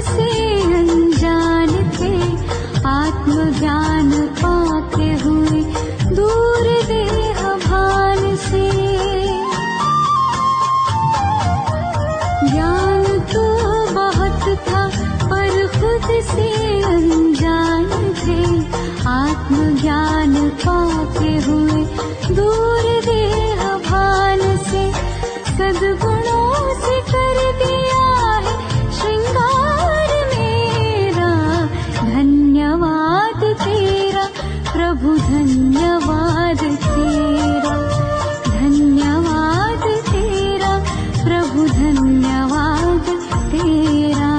से अनजान थे, आत्मज्ञान पाते हुए दूर देह भान से। ज्ञान तो बहुत था पर खुद से अनजान थे, आत्मज्ञान पाते हुए दूर देह भान से। सद्गुणों से कर दिया है श्रृंगार मेरा, धन्यवाद तेरा प्रभु, धन्यवाद तेरा, धन्यवाद तेरा प्रभु, धन्यवाद तेरा।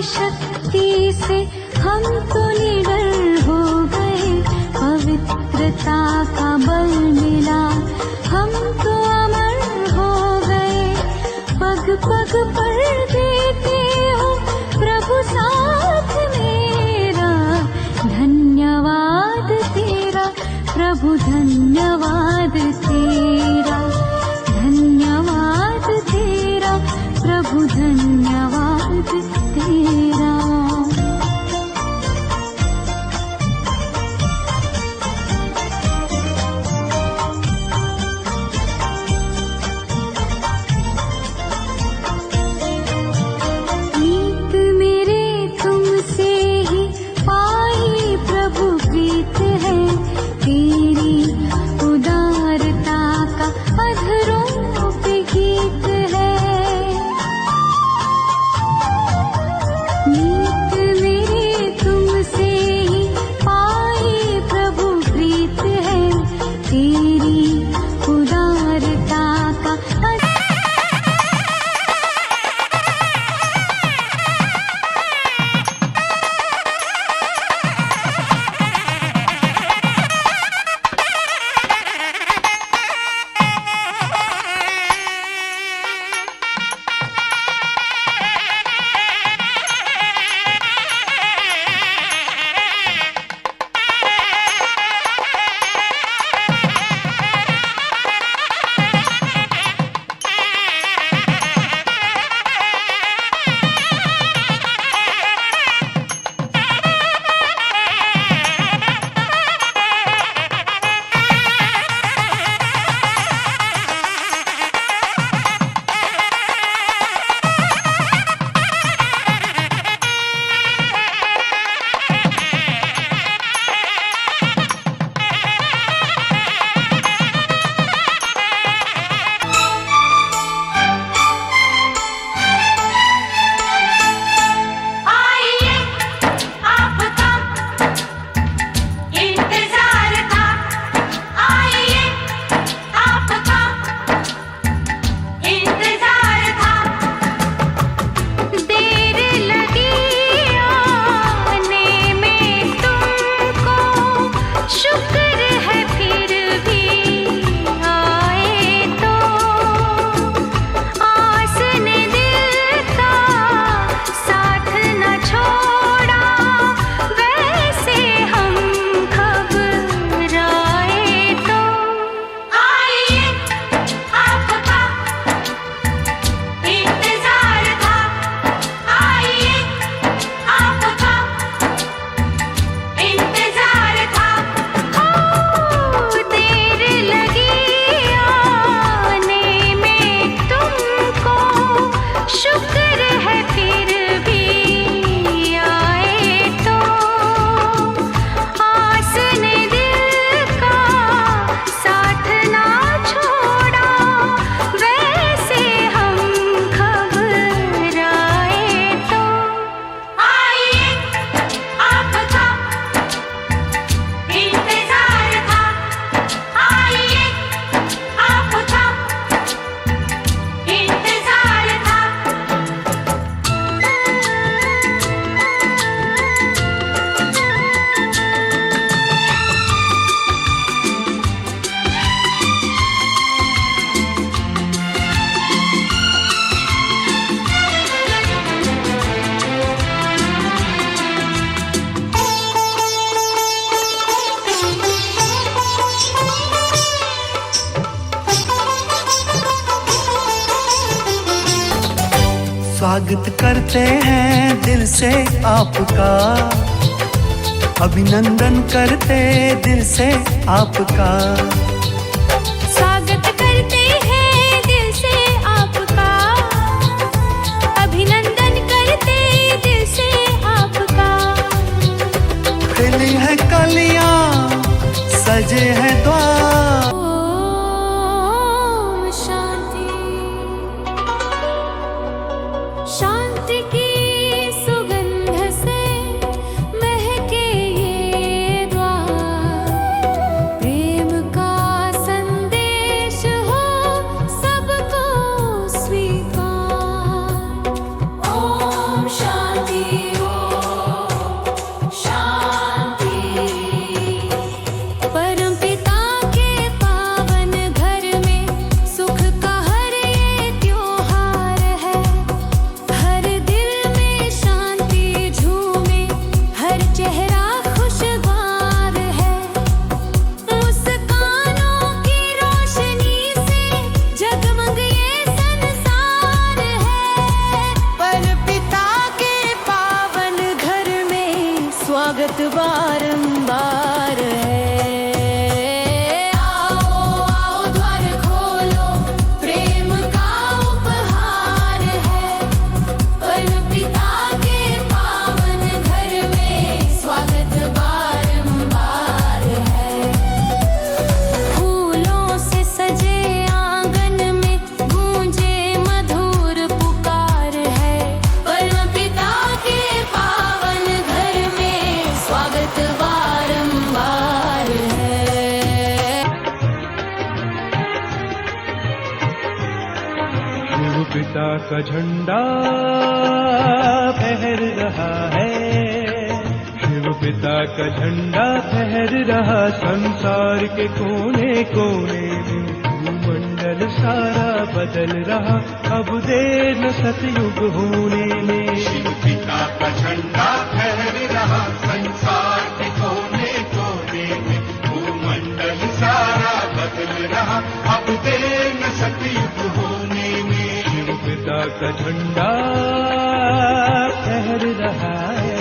शक्ति से हम तो निडर हो गए, पवित्रता का बल मिला हम तो अमर हो गए। पग पग पर देते हो प्रभु साथ मेरा, धन्यवाद तेरा प्रभु, धन्यवाद तेरा, धन्यवाद तेरा प्रभु, धन्यवाद तेरा। प्रीत मेरे तुमसे ही पाई प्रभु, प्रीत है तेरी उदारता का अधरों पे गीत है। मीत मेरे तुमसे ही पाई प्रभु, प्रीत है तेरी उदारता का। स्वागत करते हैं दिल से आपका, अभिनंदन करते दिल से आपका। स्वागत करते हैं दिल से आपका, अभिनंदन करते दिल से आपका। खिली है कलियां, सजे हैं द्वार। ओम शांति, शांति की सुगंध से महके ये द्वार। प्रेम का संदेश हो सबको स्वीकार। ओम शांति, ओम शांति। परमपिता के पावन घर में सुख का हर ये त्योहार है। हर दिल में शांति झूमे, हर चेहरा खुशगवार है। मुस्कानों की रोशनी से जगमग ये संसार है। परमपिता के पावन घर में स्वागत बारंबार है। आओ आओ द्वार खोलो, प्रेम का उपहार है। परमपिता के पावन घर में स्वागत बारंबार है। फूलों से सजे आंगन में गूंजे मधुर पुकार है। परमपिता के पावन घर में स्वागत बारंबार है। शिव पिता का झंडा फहर रहा है, शिव पिता का झंडा फहर रहा संसार के कोने कोने में। भूमंडल सारा बदल रहा, अब देर न सतयुग होने में। शिव पिता का झंडा फहर रहा संसार के कोने कोने में। भूमंडल सारा बदल रहा, अब देर न सतयुग होने में। शिव पिता का झंडा फहर रहा है।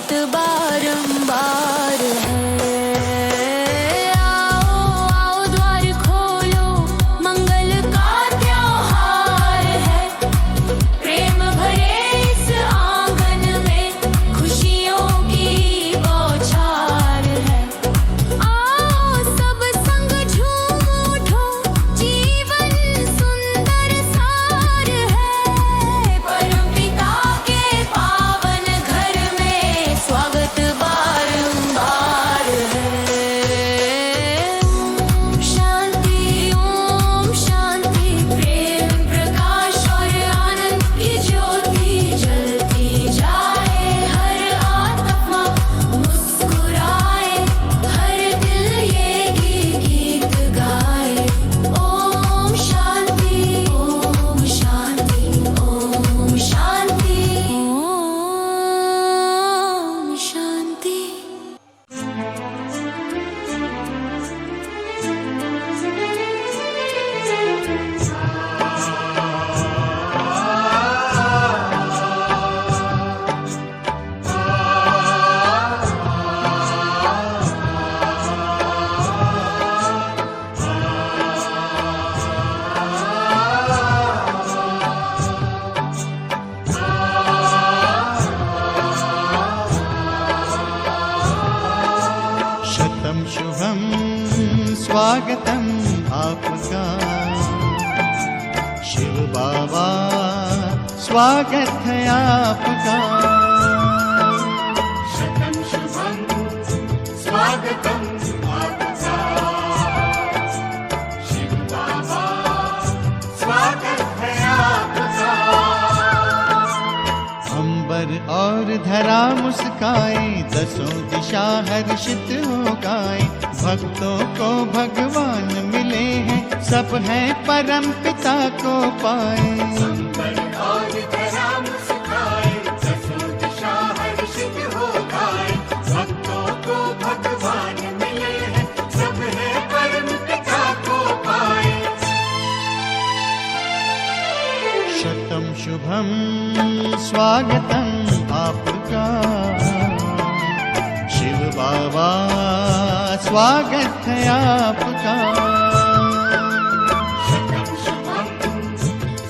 स्वागत बारंबार है। आओ आओ द्वार खोलो, मंगल का त्योहार है। प्रेम भरे इस आंगन में खुशियों की बौछार है। आओ सब संग झूम उठो, जीवन सुंदर सार है। परमपिता के पावन घर में स्वागत बारंबार है। ओम शांति, प्रेम प्रकाश और आनंद की ज्योति जलती जाए। हर आत्मा मुस्कुराए, हर दिल ये गीत गाए। ओम शांति, ओम शांति, ओम शांति, ओम शांति। शतम शुभम स्वागतम आपका, शिव बाबा स्वागत है आपका। शतम शुभम स्वागतम आपका, शिव बाबा स्वागत है आपका। अंबर और धरा मुस्काए, दसों दिशा हर्षित हो गाए। भक्तों को भगवान मिले हैं, सब हैं परम पिता को पाए। अंबर और धरा मुस्काए, दसों दिशा हर्षित हो गाए। भक्तों को भगवान मिले हैं, सब है परम पिता को पाए। शतम शुभम स्वागतम आपका, शिव बाबा स्वागत है आपका। शतम शुभम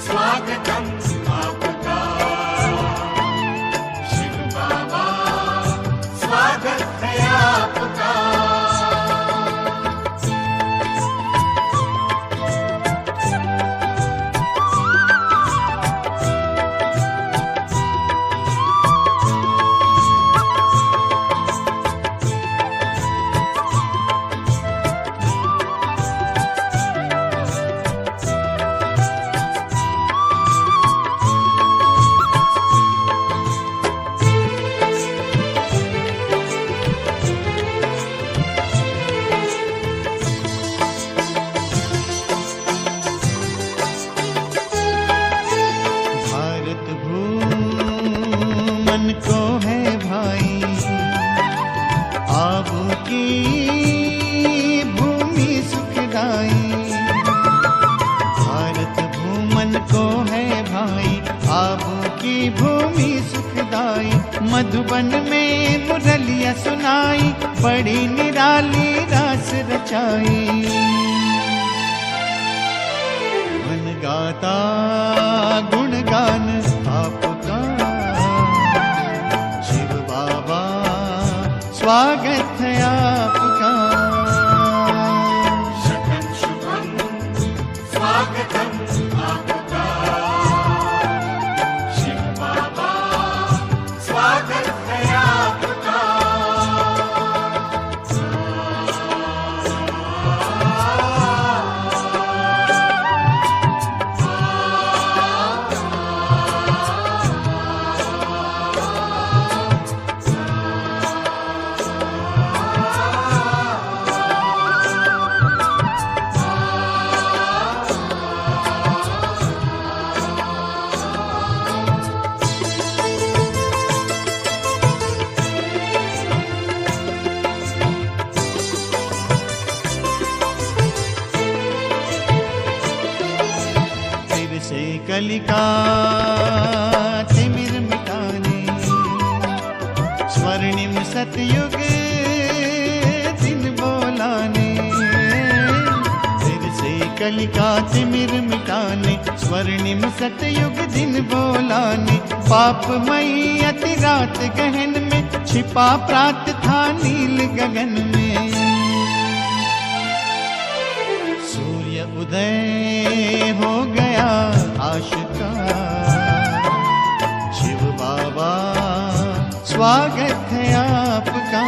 स्वागतम आपका, शिव बाबा स्वागत है आपका। भारत भूमन को है भाई, आबू की भूमि सुखदाई। भारत भूमन को है भाई, आबू की भूमि सुखदाई। मधुबन में मुरलिया सुनाई, बड़ी निराली रास रचाई। मन गाता गुणगान आपका, शिव बाबा स्वागत है आपका। शतम शुभम स्वागतम आपका, शिव बाबा स्वागत है आपका। कलिका तिमिर मिटाने, स्वर्ण कलिका तिमिर मिटाने, स्वर्णिम सतयुग दिन बोलाने। पापमयी अति रात गहन में, छिपा प्रात था नील गगन में। सूर्य उदय हो गया आशिका, शिव बाबा स्वागत है आपका।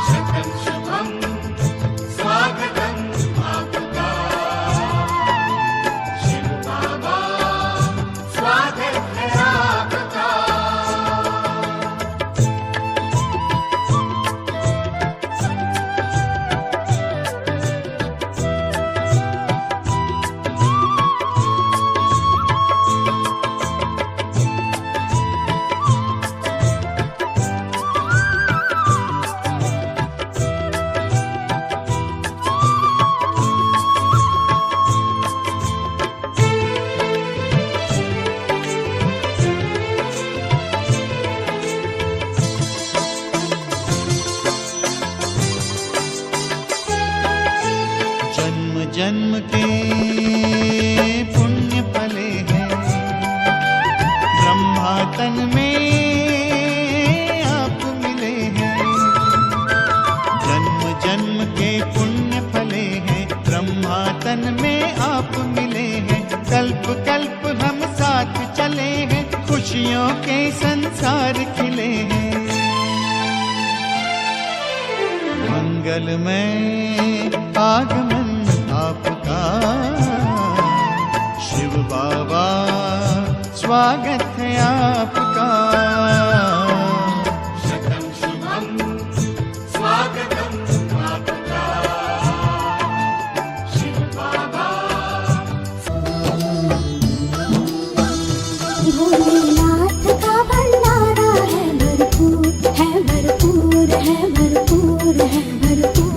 शतम शुभम स्वागतम आपका, शिव बाबा स्वागत है आपका। जन्म के पुण्य फले हैं, ब्रह्मा तन में आप मिले हैं। जन्म जन्म के पुण्य फले हैं, ब्रह्मा तन में आप मिले हैं। कल्प कल्प हम साथ चले हैं, खुशियों के संसार खिले हैं। मंगलमय आगमन आपका, शिव बाबा स्वागत है आपका। शतम शुभम स्वागतम आपका, शिव बाबा। भोलेनाथ का भंडारा है भरपूर, है भरपूर, है भरपूर, है भरपूर।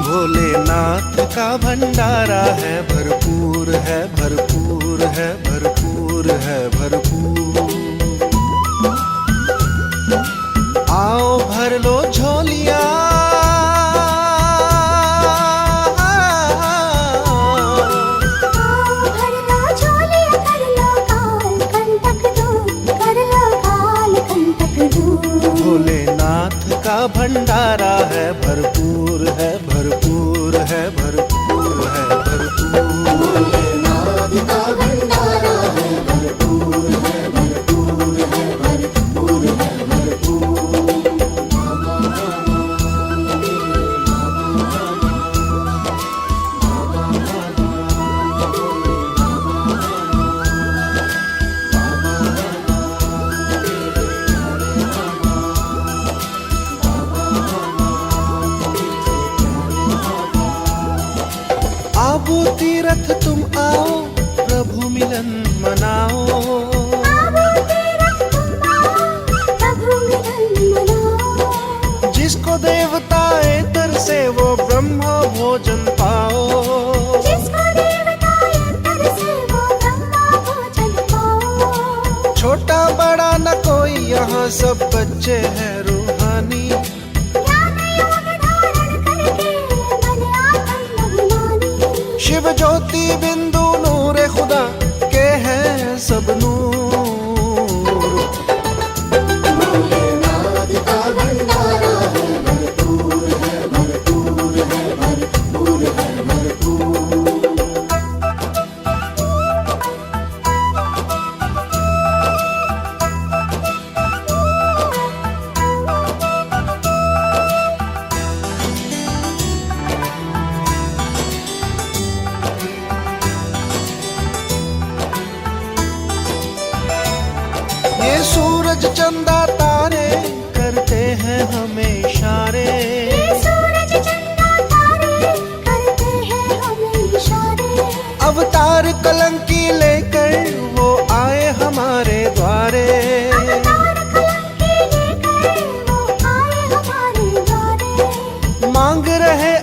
भोलेनाथ का भंडारा है भरपूर, है भरपूर, है भरपूर, है भरपूर। आओ भर लो झोलियां, भर लो झोलियां, कर लो काल कंटक दूर, कर लो काल कंटक दूर। भोलेनाथ का भंडारा है भरपूर, है भरपूर, है भरपूर, है भरपूर। भोलेनाथ का भंडारा है भरपूर, है भरपूर, है भरपूर, है भरपूर। आबू तीरथ तुम आओ, प्रभु मिलन मनाओ। आबू तीरथ तुम आओ, प्रभु मिलन मनाओ। जिसको देवताएं तरसे वो ब्रह्मा भोजन पाओ। जिसको देवताएं तरसे वो ब्रह्मा भोजन पाओ। छोटा बड़ा न कोई यहाँ सब बच्चे हैं रूहानी। ज्ञान योग धारण करके बने आत्म अभिमानी। शिव ज्योति बिंदु नूर खुदा के हैं सब नूर। भोलेनाथ का भंडारा है भरपूर, है भरपूर, है भरपूर, है भरपूर। ये सूरज चंदा तारे करते हैं हमें इशारे। ये सूरज चंदा तारे करते हैं हमें इशारे। अवतार कलंकी लेकर वो आए हमारे द्वारे। अवतार कलंकी लेकर वो आए हमारे द्वारे। मांग रहे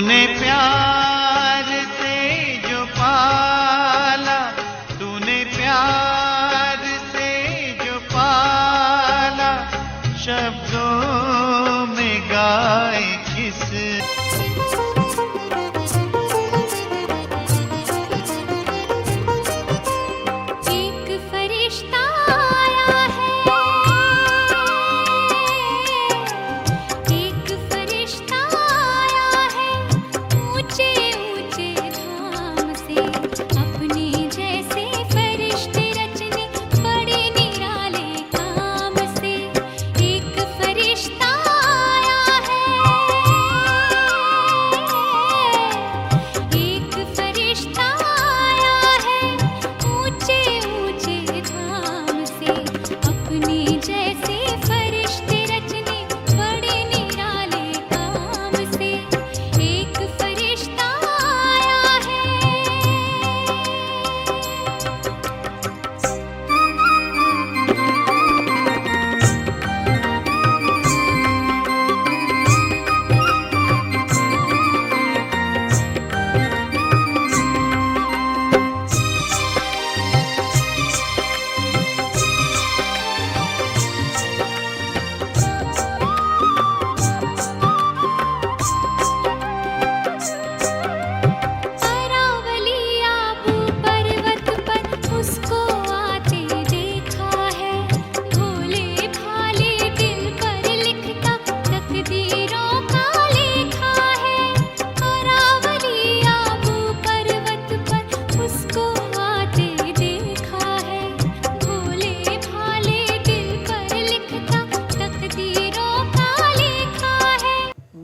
तूने प्यार से जो पाला, तूने प्यार से जो पाला, शब्दों में गाए किस।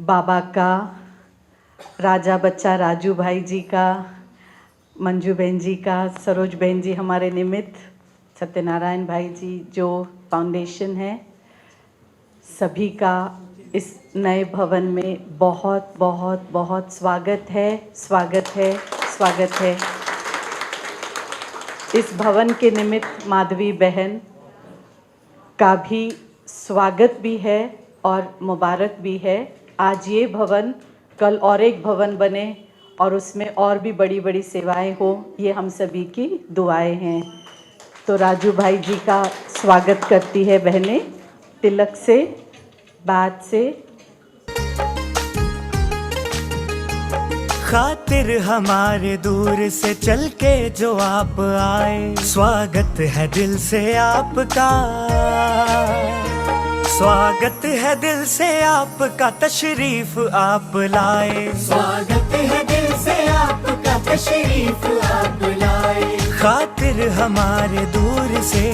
बाबा का, राजा बच्चा राजू भाई जी का, मंजू बहन जी का, सरोज बहन जी हमारे निमित्त, सत्यनारायण भाई जी जो फाउंडेशन है, सभी का इस नए भवन में बहुत बहुत बहुत स्वागत है, स्वागत है, स्वागत है। इस भवन के निमित्त माधवी बहन का भी स्वागत भी है और मुबारक भी है। आज ये भवन, कल और एक भवन बने और उसमें और भी बड़ी बड़ी सेवाएं हो, ये हम सभी की दुआएं हैं। तो राजू भाई जी का स्वागत करती है बहनें तिलक से, बात से। खातिर हमारे दूर से चल के जो आप आए, स्वागत है दिल से आपका, स्वागत है दिल से आपका, तशरीफ आप लाए, स्वागत है दिल से आपका, तशरीफ आप लाए। खातिर हमारे दूर से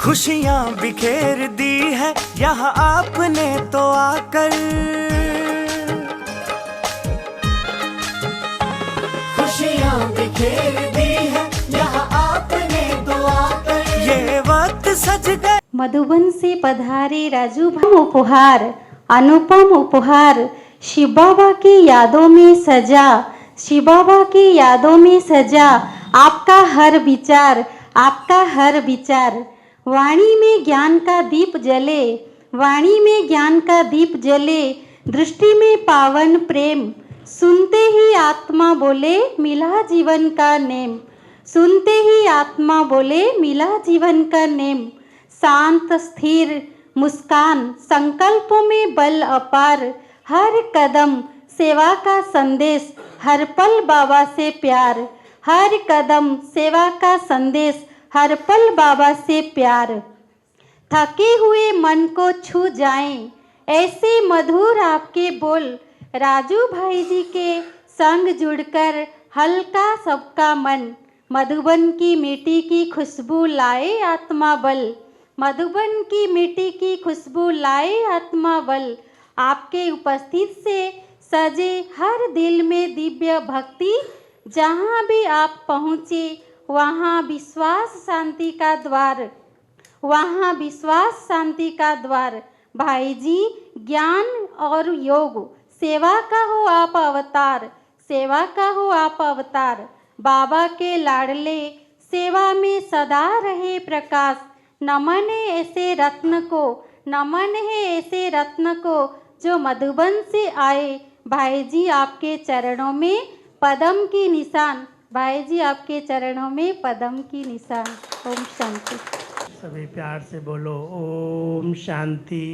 खुशियाँ बिखेर दी है यहाँ आपने तो आकर, खुशियाँ बिखेर दी है यहाँ आपने तो आकर, ये वक्त सज गए। मधुबन से पधारे राजू भाई उपहार, अनुपम उपहार, शिव बाबा की यादों में सजा, शिव बाबा की यादों में सजा, आपका हर विचार, आपका हर विचार। वाणी में ज्ञान का दीप जले, वाणी में ज्ञान का दीप जले, दृष्टि में पावन प्रेम, सुनते ही आत्मा बोले मिला जीवन का नेम, सुनते ही आत्मा बोले मिला जीवन का नेम। शांत स्थिर मुस्कान, संकल्पों में बल अपार, हर कदम सेवा का संदेश, हर पल बाबा से प्यार, हर कदम सेवा का संदेश, हर पल बाबा से प्यार। थके हुए मन को छू जाएं, ऐसे मधुर आपके बोल, राजू भाई जी के संग जुड़कर हल्का सबका मन, मधुबन की मिट्टी की खुशबू लाए आत्मा बल, मधुबन की मिट्टी की खुशबू लाए आत्मा बल। आपके उपस्थित से सजे हर दिल में दिव्य भक्ति, जहाँ भी आप पहुँचे वहाँ विश्वास शांति का द्वार, वहाँ विश्वास शांति का द्वार। भाई जी ज्ञान और योग, सेवा का हो आप अवतार, सेवा का हो आप अवतार। बाबा के लाडले सेवा में सदा रहे प्रकाश। नमन है ऐसे रत्न को, नमन है ऐसे रत्न को जो मधुबन से आए। भाई जी आपके चरणों में पद्म की निशान, भाई जी आपके चरणों में पद्म की निशान। ओम शांति। सभी प्यार से बोलो ओम शांति।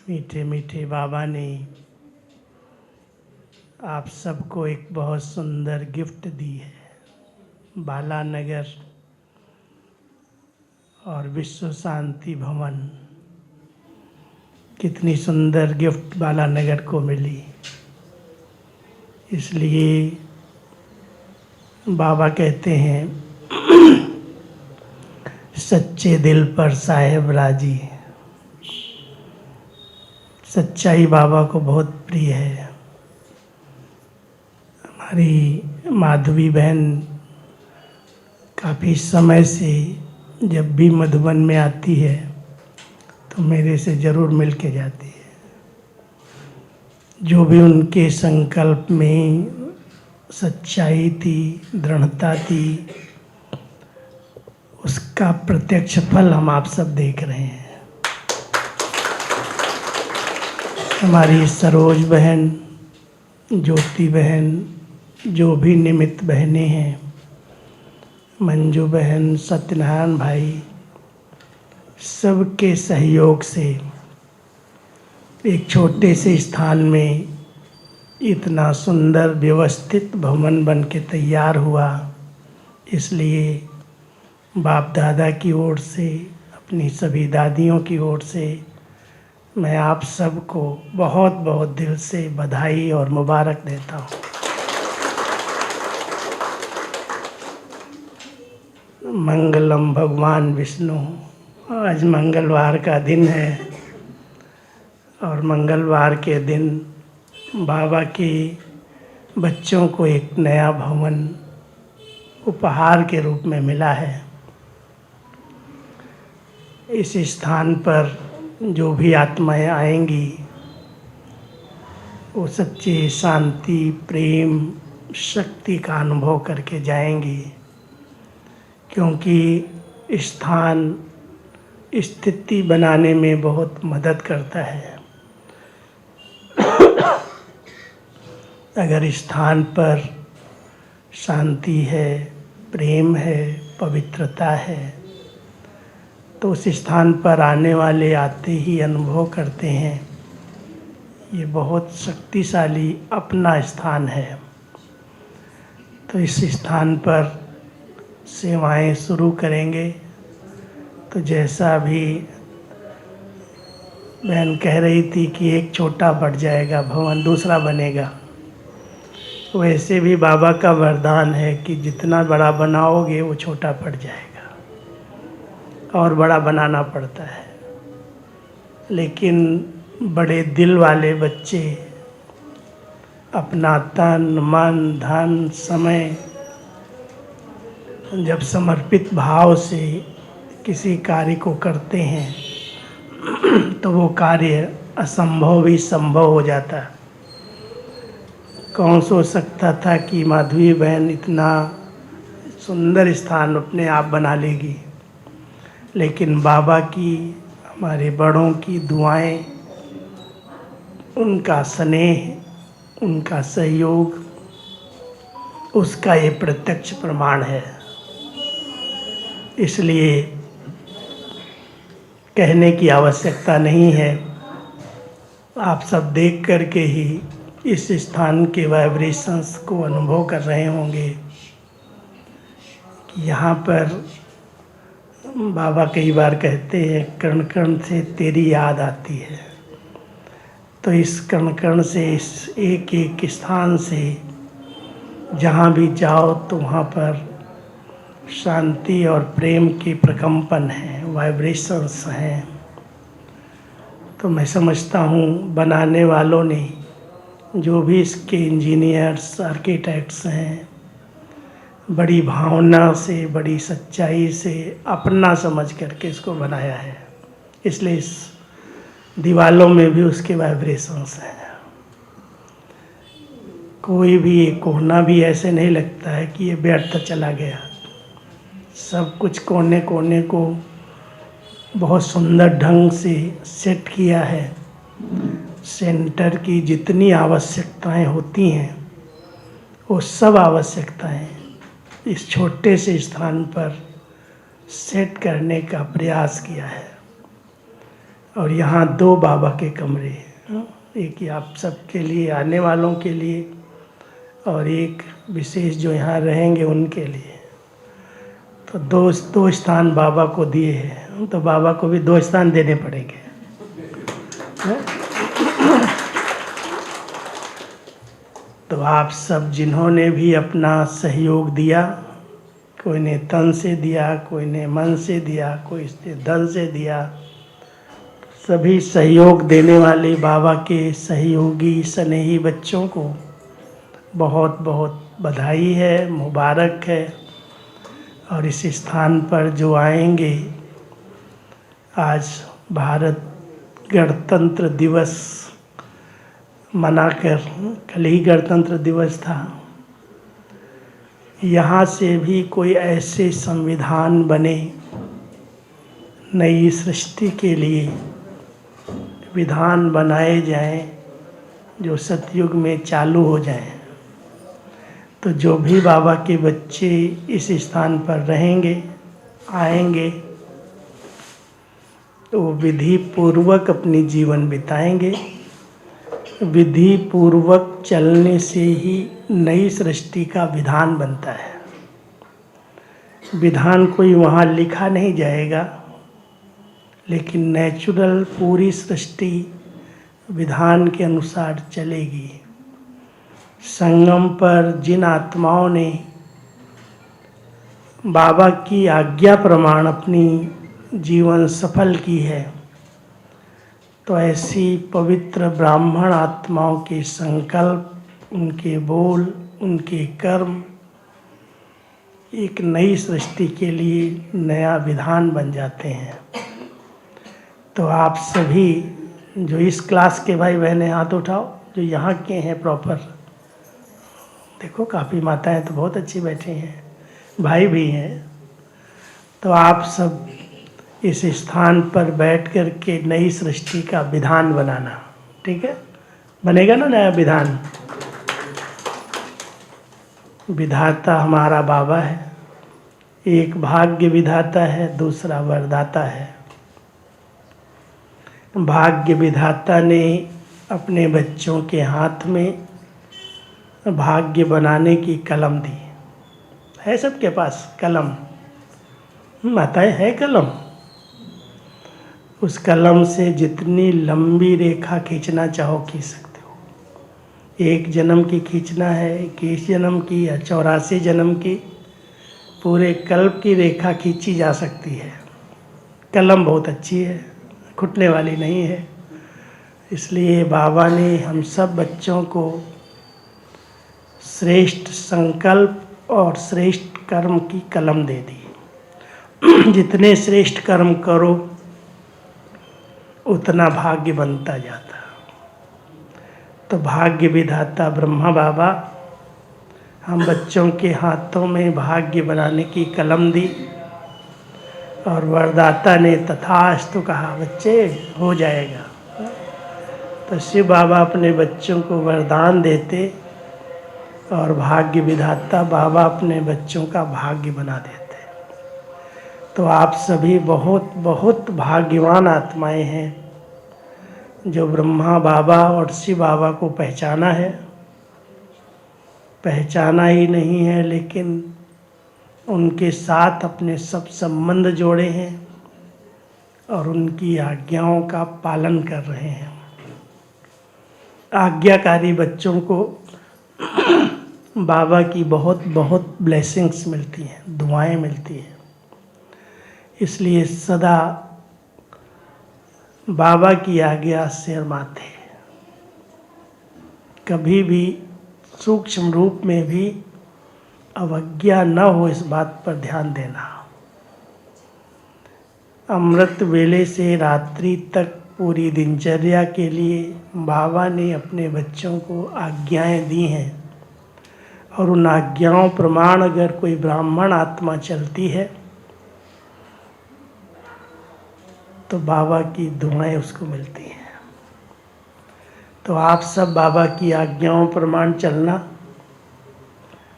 मीठे मीठे बाबा ने आप सबको एक बहुत सुंदर गिफ्ट दी है। बालानगर और विश्व शांति भवन, कितनी सुंदर गिफ्ट बालानगर को मिली। इसलिए बाबा कहते हैं सच्चे दिल पर साहेब राजी। सच्चाई बाबा को बहुत प्रिय है। हमारी माधवी बहन काफ़ी समय से जब भी मधुबन में आती है तो मेरे से ज़रूर मिल के जाती है। जो भी उनके संकल्प में सच्चाई थी, दृढ़ता थी, उसका प्रत्यक्ष फल हम आप सब देख रहे हैं। हमारी सरोज बहन, ज्योति बहन, जो भी निमित्त बहनें हैं, मंजू बहन, सत्यनारायण भाई, सबके सहयोग से एक छोटे से स्थान में इतना सुंदर व्यवस्थित भवन बन के तैयार हुआ। इसलिए बाप दादा की ओर से, अपनी सभी दादियों की ओर से मैं आप सबको बहुत बहुत दिल से बधाई और मुबारक देता हूँ। मंगलम भगवान विष्णु। आज मंगलवार का दिन है और मंगलवार के दिन बाबा के बच्चों को एक नया भवन उपहार के रूप में मिला है। इस स्थान पर जो भी आत्माएं आएंगी वो सच्चे शांति, प्रेम, शक्ति का अनुभव करके जाएंगी, क्योंकि स्थान स्थिति बनाने में बहुत मदद करता है। अगर स्थान पर शांति है, प्रेम है, पवित्रता है, तो उस स्थान पर आने वाले आते ही अनुभव करते हैं ये बहुत शक्तिशाली अपना स्थान है। तो इस स्थान पर सेवाएं शुरू करेंगे तो जैसा भी बहन कह रही थी कि एक छोटा बढ़ जाएगा भवन, दूसरा बनेगा, वैसे भी बाबा का वरदान है कि जितना बड़ा बनाओगे वो छोटा पड़ जाएगा और बड़ा बनाना पड़ता है। लेकिन बड़े दिल वाले बच्चे अपना तन, मन, धन, समय जब समर्पित भाव से किसी कार्य को करते हैं तो वो कार्य असंभव भी संभव हो जाता है। कौन सोच सकता था कि माधवी बहन इतना सुंदर स्थान अपने आप बना लेगी। लेकिन बाबा की, हमारे बड़ों की दुआएं, उनका स्नेह, उनका सहयोग, उसका ये प्रत्यक्ष प्रमाण है। इसलिए कहने की आवश्यकता नहीं है, आप सब देख करके ही इस स्थान के वाइब्रेशंस को अनुभव कर रहे होंगे कि यहाँ पर बाबा कई बार कहते हैं कण कण से तेरी याद आती है। तो इस कण कण से, इस एक एक स्थान से जहाँ भी जाओ तो वहाँ पर शांति और प्रेम के प्रकंपन हैं, वाइब्रेशंस हैं। तो मैं समझता हूँ बनाने वालों ने, जो भी इसके इंजीनियर्स, आर्किटेक्ट्स हैं, बड़ी भावना से, बड़ी सच्चाई से, अपना समझ करके इसको बनाया है। इसलिए इस दीवालों में भी उसके वाइब्रेशंस हैं। कोई भी एक कोना भी ऐसे नहीं लगता है कि ये व्यर्थ चला गया। सब कुछ कोने कोने को बहुत सुंदर ढंग से सेट किया है। सेंटर की जितनी आवश्यकताएं होती हैं वो सब आवश्यकताएं इस छोटे से स्थान पर सेट करने का प्रयास किया है। और यहाँ 2 बाबा के कमरे हैं, एक आप सबके लिए, आने वालों के लिए, और एक विशेष जो यहाँ रहेंगे उनके लिए। तो दो स्थान बाबा को दिए हैं, तो बाबा को भी 2 स्थान देने पड़ेंगे। तो आप सब जिन्होंने भी अपना सहयोग दिया, कोई ने तन से दिया, कोई ने मन से दिया, कोई ने धन से दिया, सभी सहयोग देने वाले बाबा के सहयोगी स्नेही बच्चों को बहुत बहुत बधाई है, मुबारक है। और इस स्थान पर जो आएंगे, आज भारत गणतंत्र दिवस मनाकर, कल ही गणतंत्र दिवस था, यहाँ से भी कोई ऐसे संविधान बने, नई सृष्टि के लिए विधान बनाए जाएं जो सतयुग में चालू हो जाएं। तो जो भी बाबा के बच्चे इस स्थान पर रहेंगे, आएंगे, तो वो विधि पूर्वक अपनी जीवन बिताएंगे। विधि पूर्वक चलने से ही नई सृष्टि का विधान बनता है। विधान कोई वहाँ लिखा नहीं जाएगा, लेकिन नेचुरल पूरी सृष्टि विधान के अनुसार चलेगी। संगम पर जिन आत्माओं ने बाबा की आज्ञा प्रमाण अपनी जीवन सफल की है, तो ऐसी पवित्र ब्राह्मण आत्माओं के संकल्प, उनके बोल, उनके कर्म एक नई सृष्टि के लिए नया विधान बन जाते हैं। तो आप सभी जो इस क्लास के भाई बहनें, हाथ उठाओ जो यहाँ के हैं प्रॉपर। देखो काफ़ी माताएं तो बहुत अच्छी बैठी हैं, भाई भी हैं। तो आप सब इस स्थान पर बैठ कर के नई सृष्टि का विधान बनाना, ठीक है? बनेगा ना नया विधान? विधाता हमारा बाबा है, एक भाग्य विधाता है, दूसरा वरदाता है। भाग्य विधाता ने अपने बच्चों के हाथ में भाग्य बनाने की कलम दी है। सबके पास कलम, माताएं है कलम। उस कलम से जितनी लंबी रेखा खींचना चाहो खींच सकते हो। 1 जन्म की खींचना है, 21 जन्म की या 84 जन्म की, पूरे कल्प की रेखा खींची जा सकती है। कलम बहुत अच्छी है, घुटने वाली नहीं है। इसलिए बाबा ने हम सब बच्चों को श्रेष्ठ संकल्प और श्रेष्ठ कर्म की कलम दे दी। जितने श्रेष्ठ कर्म करो उतना भाग्य बनता जाता। तो भाग्य विधाता ब्रह्मा बाबा हम बच्चों के हाथों में भाग्य बनाने की कलम दी, और वरदाता ने तथास्तु कहा, बच्चे हो जाएगा। तो शिव बाबा अपने बच्चों को वरदान देते और भाग्य विधाता बाबा अपने बच्चों का भाग्य बना देते। तो आप सभी बहुत बहुत भाग्यवान आत्माएं हैं जो ब्रह्मा बाबा और शिव बाबा को पहचाना है। पहचाना ही नहीं है, लेकिन उनके साथ अपने सब संबंध जोड़े हैं और उनकी आज्ञाओं का पालन कर रहे हैं। आज्ञाकारी बच्चों को बाबा की बहुत बहुत ब्लेसिंग्स मिलती हैं, दुआएं मिलती हैं। इसलिए सदा बाबा की आज्ञा सिर माथे, कभी भी सूक्ष्म रूप में भी अवज्ञा न हो इस बात पर ध्यान देना। अमृत वेले से रात्रि तक पूरी दिनचर्या के लिए बाबा ने अपने बच्चों को आज्ञाएं दी हैं, और उन आज्ञाओं प्रमाण अगर कोई ब्राह्मण आत्मा चलती है तो बाबा की दुआएं उसको मिलती हैं। तो आप सब बाबा की आज्ञाओं प्रमाण चलना।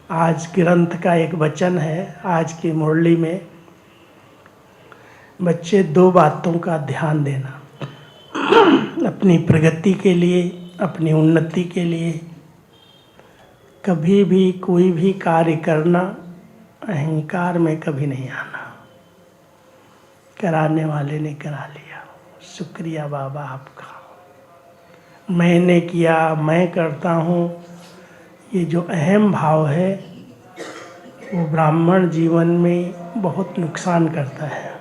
आज ग्रंथ का एक वचन है, आज की मुरली में, बच्चे 2 बातों का ध्यान देना। अपनी प्रगति के लिए, अपनी उन्नति के लिए कभी भी कोई भी कार्य करना अहंकार में कभी नहीं आना। कराने वाले ने करा लिया, शुक्रिया बाबा आपका, मैंने किया, मैं करता हूँ, ये जो अहम भाव है वो ब्राह्मण जीवन में बहुत नुकसान करता है।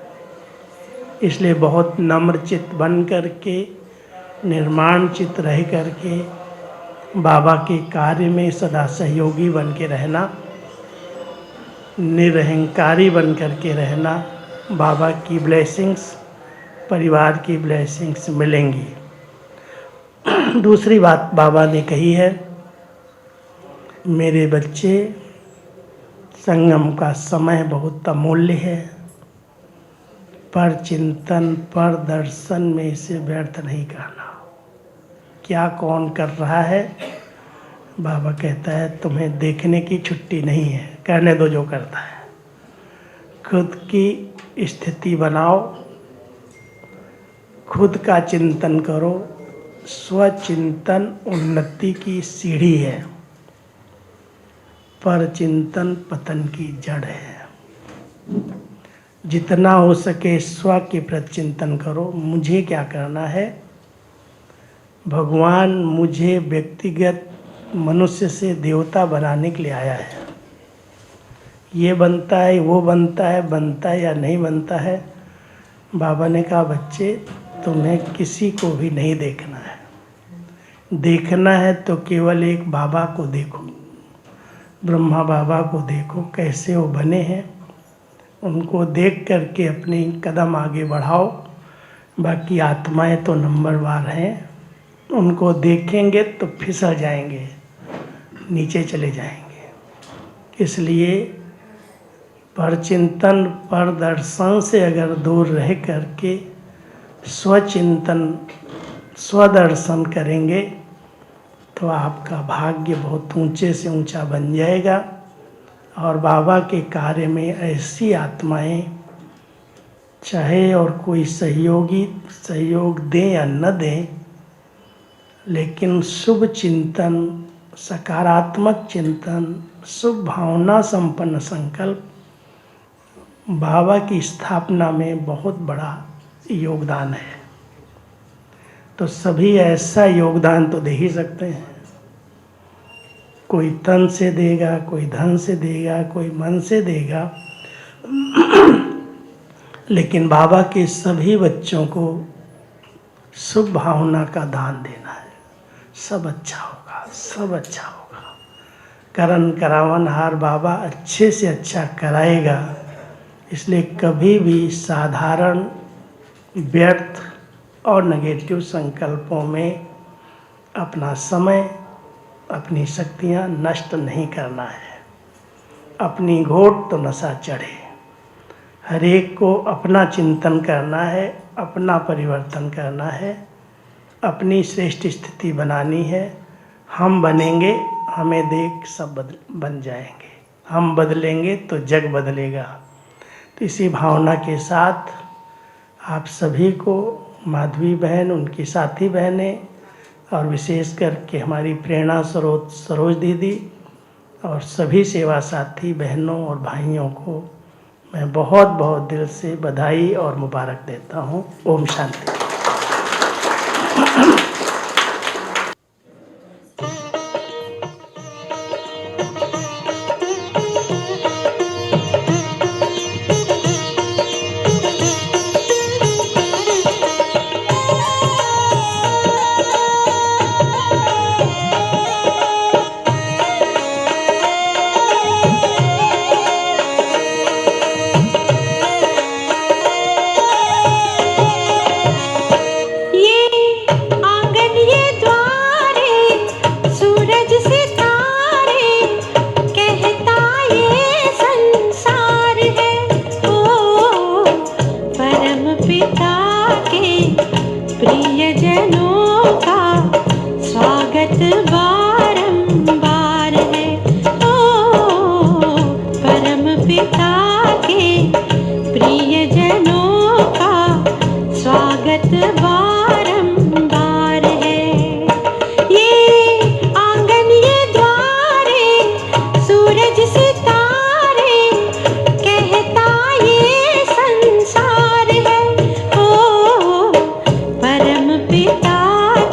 इसलिए बहुत नम्र चित्त बन करके, निर्माण चित्त रह करके बाबा के कार्य में सदा सहयोगी बन के रहना, निरहंकारी बन करके रहना। बाबा की ब्लेसिंग्स, परिवार की ब्लेसिंग्स मिलेंगी। दूसरी बात बाबा ने कही है, मेरे बच्चे, संगम का समय बहुत अमूल्य है, पर चिंतन, पर दर्शन में इसे व्यर्थ नहीं करना। क्या कौन कर रहा है, बाबा कहता है तुम्हें देखने की छुट्टी नहीं है, करने दो जो करता है। खुद की स्थिति बनाओ, खुद का चिंतन करो। स्वचिंतन उन्नति की सीढ़ी है, पर चिंतन पतन की जड़ है। जितना हो सके स्व के प्रति चिंतन करो। मुझे क्या करना है, भगवान मुझे व्यक्तिगत मनुष्य से देवता बनाने के लिए आया है। ये बनता है, वो बनता है या नहीं बनता है। बाबा ने कहा बच्चे, तुम्हें किसी को भी नहीं देखना है। देखना है तो केवल एक बाबा को देखो, ब्रह्मा बाबा को देखो, कैसे वो बने हैं। उनको देख करके अपने कदम आगे बढ़ाओ। बाकी आत्माएं तो नंबरवार हैं, उनको देखेंगे तो फिसल जाएंगे, नीचे चले जाएंगे। इसलिए परचिंतन, पर दर्शन से अगर दूर रह करके स्वचिंतन, स्वदर्शन करेंगे तो आपका भाग्य बहुत ऊंचे से ऊंचा बन जाएगा। और बाबा के कार्य में ऐसी आत्माएं, चाहे और कोई सहयोगी सहयोग दें या न दें, लेकिन शुभ चिंतन, सकारात्मक चिंतन, शुभ भावना संपन्न संकल्प बाबा की स्थापना में बहुत बड़ा योगदान है। तो सभी ऐसा योगदान तो दे ही सकते हैं। कोई तन से देगा, कोई धन से देगा, कोई मन से देगा, लेकिन बाबा के सभी बच्चों को शुभ भावना का दान देना है। सब अच्छा होगा, सब अच्छा होगा। करन करावनहार बाबा अच्छे से अच्छा कराएगा। इसलिए कभी भी साधारण, व्यर्थ और नेगेटिव संकल्पों में अपना समय, अपनी शक्तियाँ नष्ट नहीं करना है। अपनी घोट तो नशा चढ़े। हर एक को अपना चिंतन करना है, अपना परिवर्तन करना है, अपनी श्रेष्ठ स्थिति बनानी है। हम बनेंगे, हमें देख सब बन जाएंगे। हम बदलेंगे तो जग बदलेगा। तो इसी भावना के साथ आप सभी को, माधवी बहन, उनकी साथी बहनें और विशेष करके हमारी प्रेरणा स्रोत सरोज दीदी और सभी सेवा साथी बहनों और भाइयों को मैं बहुत बहुत दिल से बधाई और मुबारक देता हूँ। ओम शांति। प्रियजनों का स्वागत बारंबार है। ओ परम पिता के प्रियजनों का स्वागत बारंबार है। ये आंगन ये द्वारे सूरज सितारे कहता ये संसार है। ओ परम पिता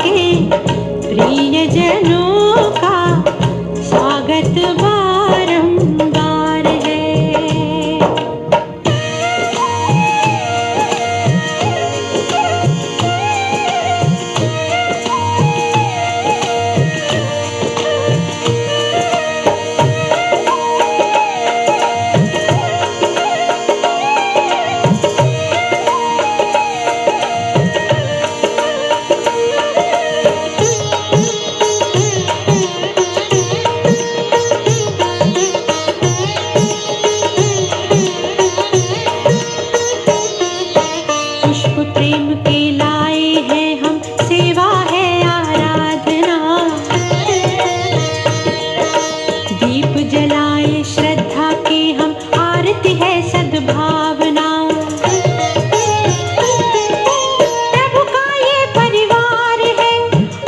के प्रियजनों का स्वागत बारंबार है। पुष्प प्रेम के लाए हैं हम, सेवा है आराधना। दीप जलाए श्रद्धा के हम, आरती है सद्भावना। प्रभु का ये परिवार है,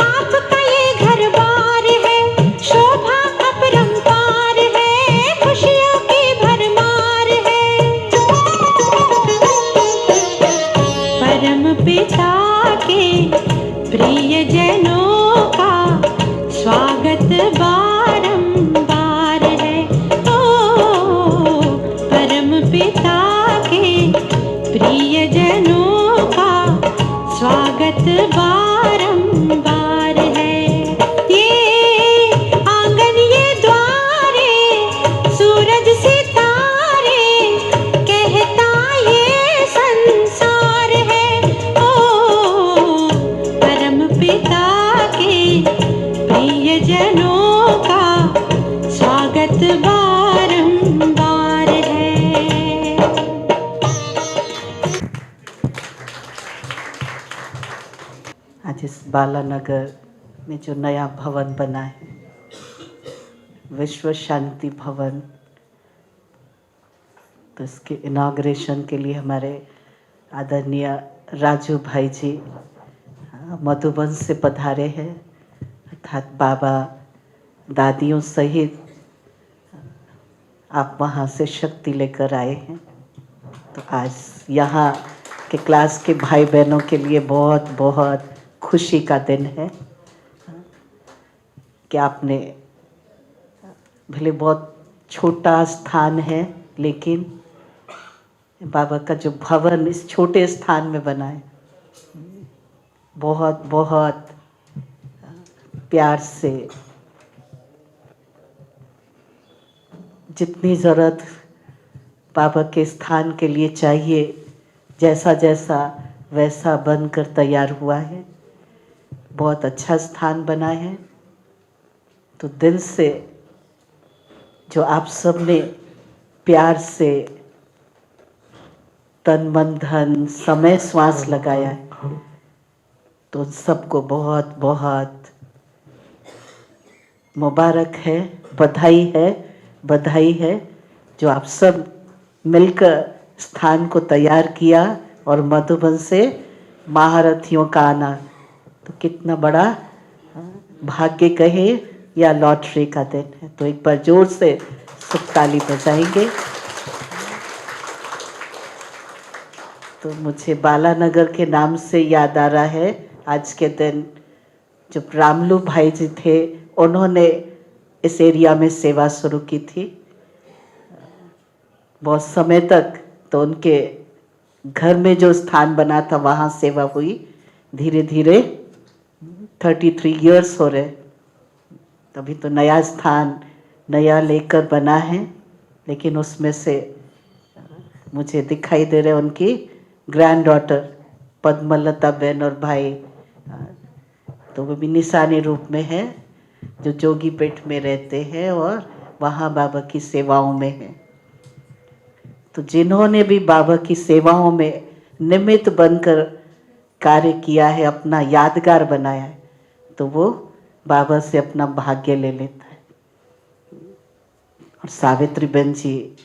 आपका ये घर बार है। शोभा अपरंपार है, खुशियों की भरमार है। परम पिता के प्रियजनों का स्वागत बारंबार है। ओ परम पिता के प्रियजनों का स्वागत बारंबार है। ये आंगन ये द्वारे सूरज सितारे कहता ये संसार है। ओ परम पिता के प्रियजनों का स्वागत बारंबार है। आज इस बालानगर में जो नया भवन बना है, विश्व शांति भवन, तो इसके इनाग्रेशन के लिए हमारे आदरणीय राजू भाई जी मधुबन से पधारे हैं, अर्थात बाबा दादियों सहित आप वहाँ से शक्ति लेकर आए हैं। तो आज यहाँ के क्लास के भाई बहनों के लिए बहुत बहुत खुशी का दिन है कि आपने, भले बहुत छोटा स्थान है, लेकिन बाबा का जो भवन इस छोटे स्थान में बना है, बहुत बहुत प्यार से जितनी ज़रूरत बाबा के स्थान के लिए चाहिए, जैसा जैसा वैसा बनकर तैयार हुआ है। बहुत अच्छा स्थान बना है। तो दिल से जो आप सब ने प्यार से तन मन धन समय श्वास लगाया है, तो सबको बहुत बहुत मुबारक है, बधाई है जो आप सब मिलकर स्थान को तैयार किया और मधुबन से महारथियों का आना, तो कितना बड़ा भाग्य कहे या लॉटरी का दिन है। तो एक बार जोर से सब ताली बजाएंगे। तो मुझे बालानगर के नाम से याद आ रहा है, आज के दिन जब रामलू भाई जी थे, उन्होंने इस एरिया में सेवा शुरू की थी बहुत समय तक। तो उनके घर में जो स्थान बना था वहाँ सेवा हुई। धीरे धीरे 33 इयर्स हो रहे, तभी तो नया स्थान नया लेकर बना है। लेकिन उसमें से मुझे दिखाई दे रहे उनकी ग्रैंड डॉटर पद्मलता बहन और भाई, तो वो भी निशानी रूप में है, जो जोगीपेट में रहते हैं और वहाँ बाबा की सेवाओं में हैं। तो जिन्होंने भी बाबा की सेवाओं में निमित्त बनकर कार्य किया है, अपना यादगार बनाया है, तो वो बाबा से अपना भाग्य ले लेता है। और सावित्री बहन जी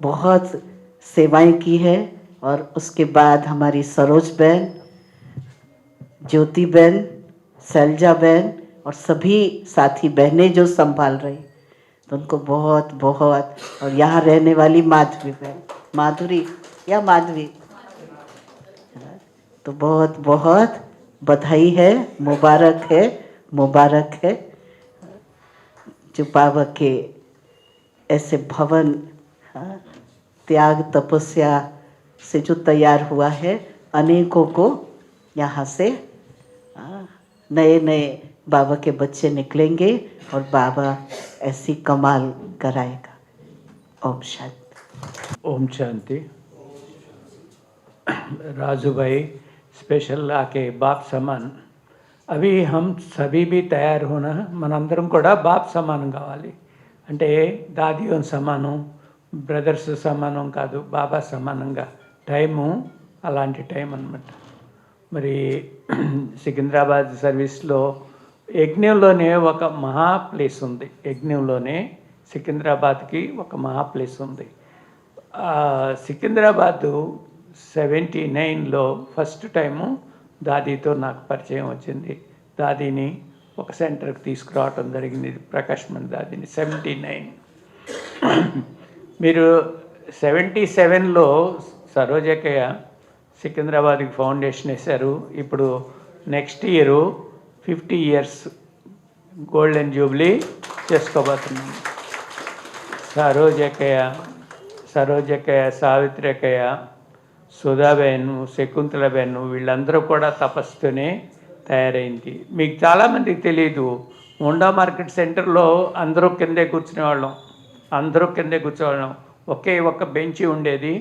बहुत सेवाएं की है, और उसके बाद हमारी सरोज बहन, ज्योति बहन, शैलजा बहन और सभी साथी बहनें जो संभाल रही, तो उनको बहुत बहुत, और यहाँ रहने वाली माधवी बहन, माधुरी या माधवी, तो बहुत बहुत बधाई है, मुबारक है, मुबारक है। जो बाबा के ऐसे भवन त्याग तपस्या से जो तैयार हुआ है, अनेकों को यहाँ से नए नए बाबा के बच्चे निकलेंगे और बाबा ऐसी कमाल कराएगा। ओम शांति। ओम शांति। राजू भाई स्पेशल आके बाप समान, अभी हम सभी भी तैयार होना, मనందరం కూడా బాప్ సమానం కావాలి, అంటే దాదియోం సమానం, బ్రదర్స్ సమానం కాదు, బాబా సమానంగా టైము అలాంటి టైం అన్నమాట. మరి సికింద్రాబాద్ సర్వీస్లో యజ్ఞంలోనే ఒక మహా ప్లేస్ ఉంది, యజ్ఞంలోనే సికింద్రాబాద్కి ఒక మహా ప్లేస్ ఉంది. సికింద్రాబాదు 79లో ఫస్ట్ టైము దాదీతో నాకు పరిచయం వచ్చింది. దాదీని ఒక సెంటర్కి తీసుకురావటం జరిగింది, ప్రకాష్ మణి దాదీని 79. మీరు 77లో సరోజకయ్య సికింద్రాబాద్కి ఫౌండేషన్ వేశారు. ఇప్పుడు next year 50 years golden jubilee చేసుకోబోతున్నాం. సరోజకయ్య, సావిత్రకయ్య, సుధాబేను, శకుంతలబేను వీళ్ళందరూ కూడా తపస్సుతోనే తయారైంది. మీకు చాలామందికి తెలియదు, ముండా మార్కెట్ సెంటర్లో అందరూ కిందే కూర్చునేవాళ్ళం, ఒకే ఒక్క బెంచి ఉండేది.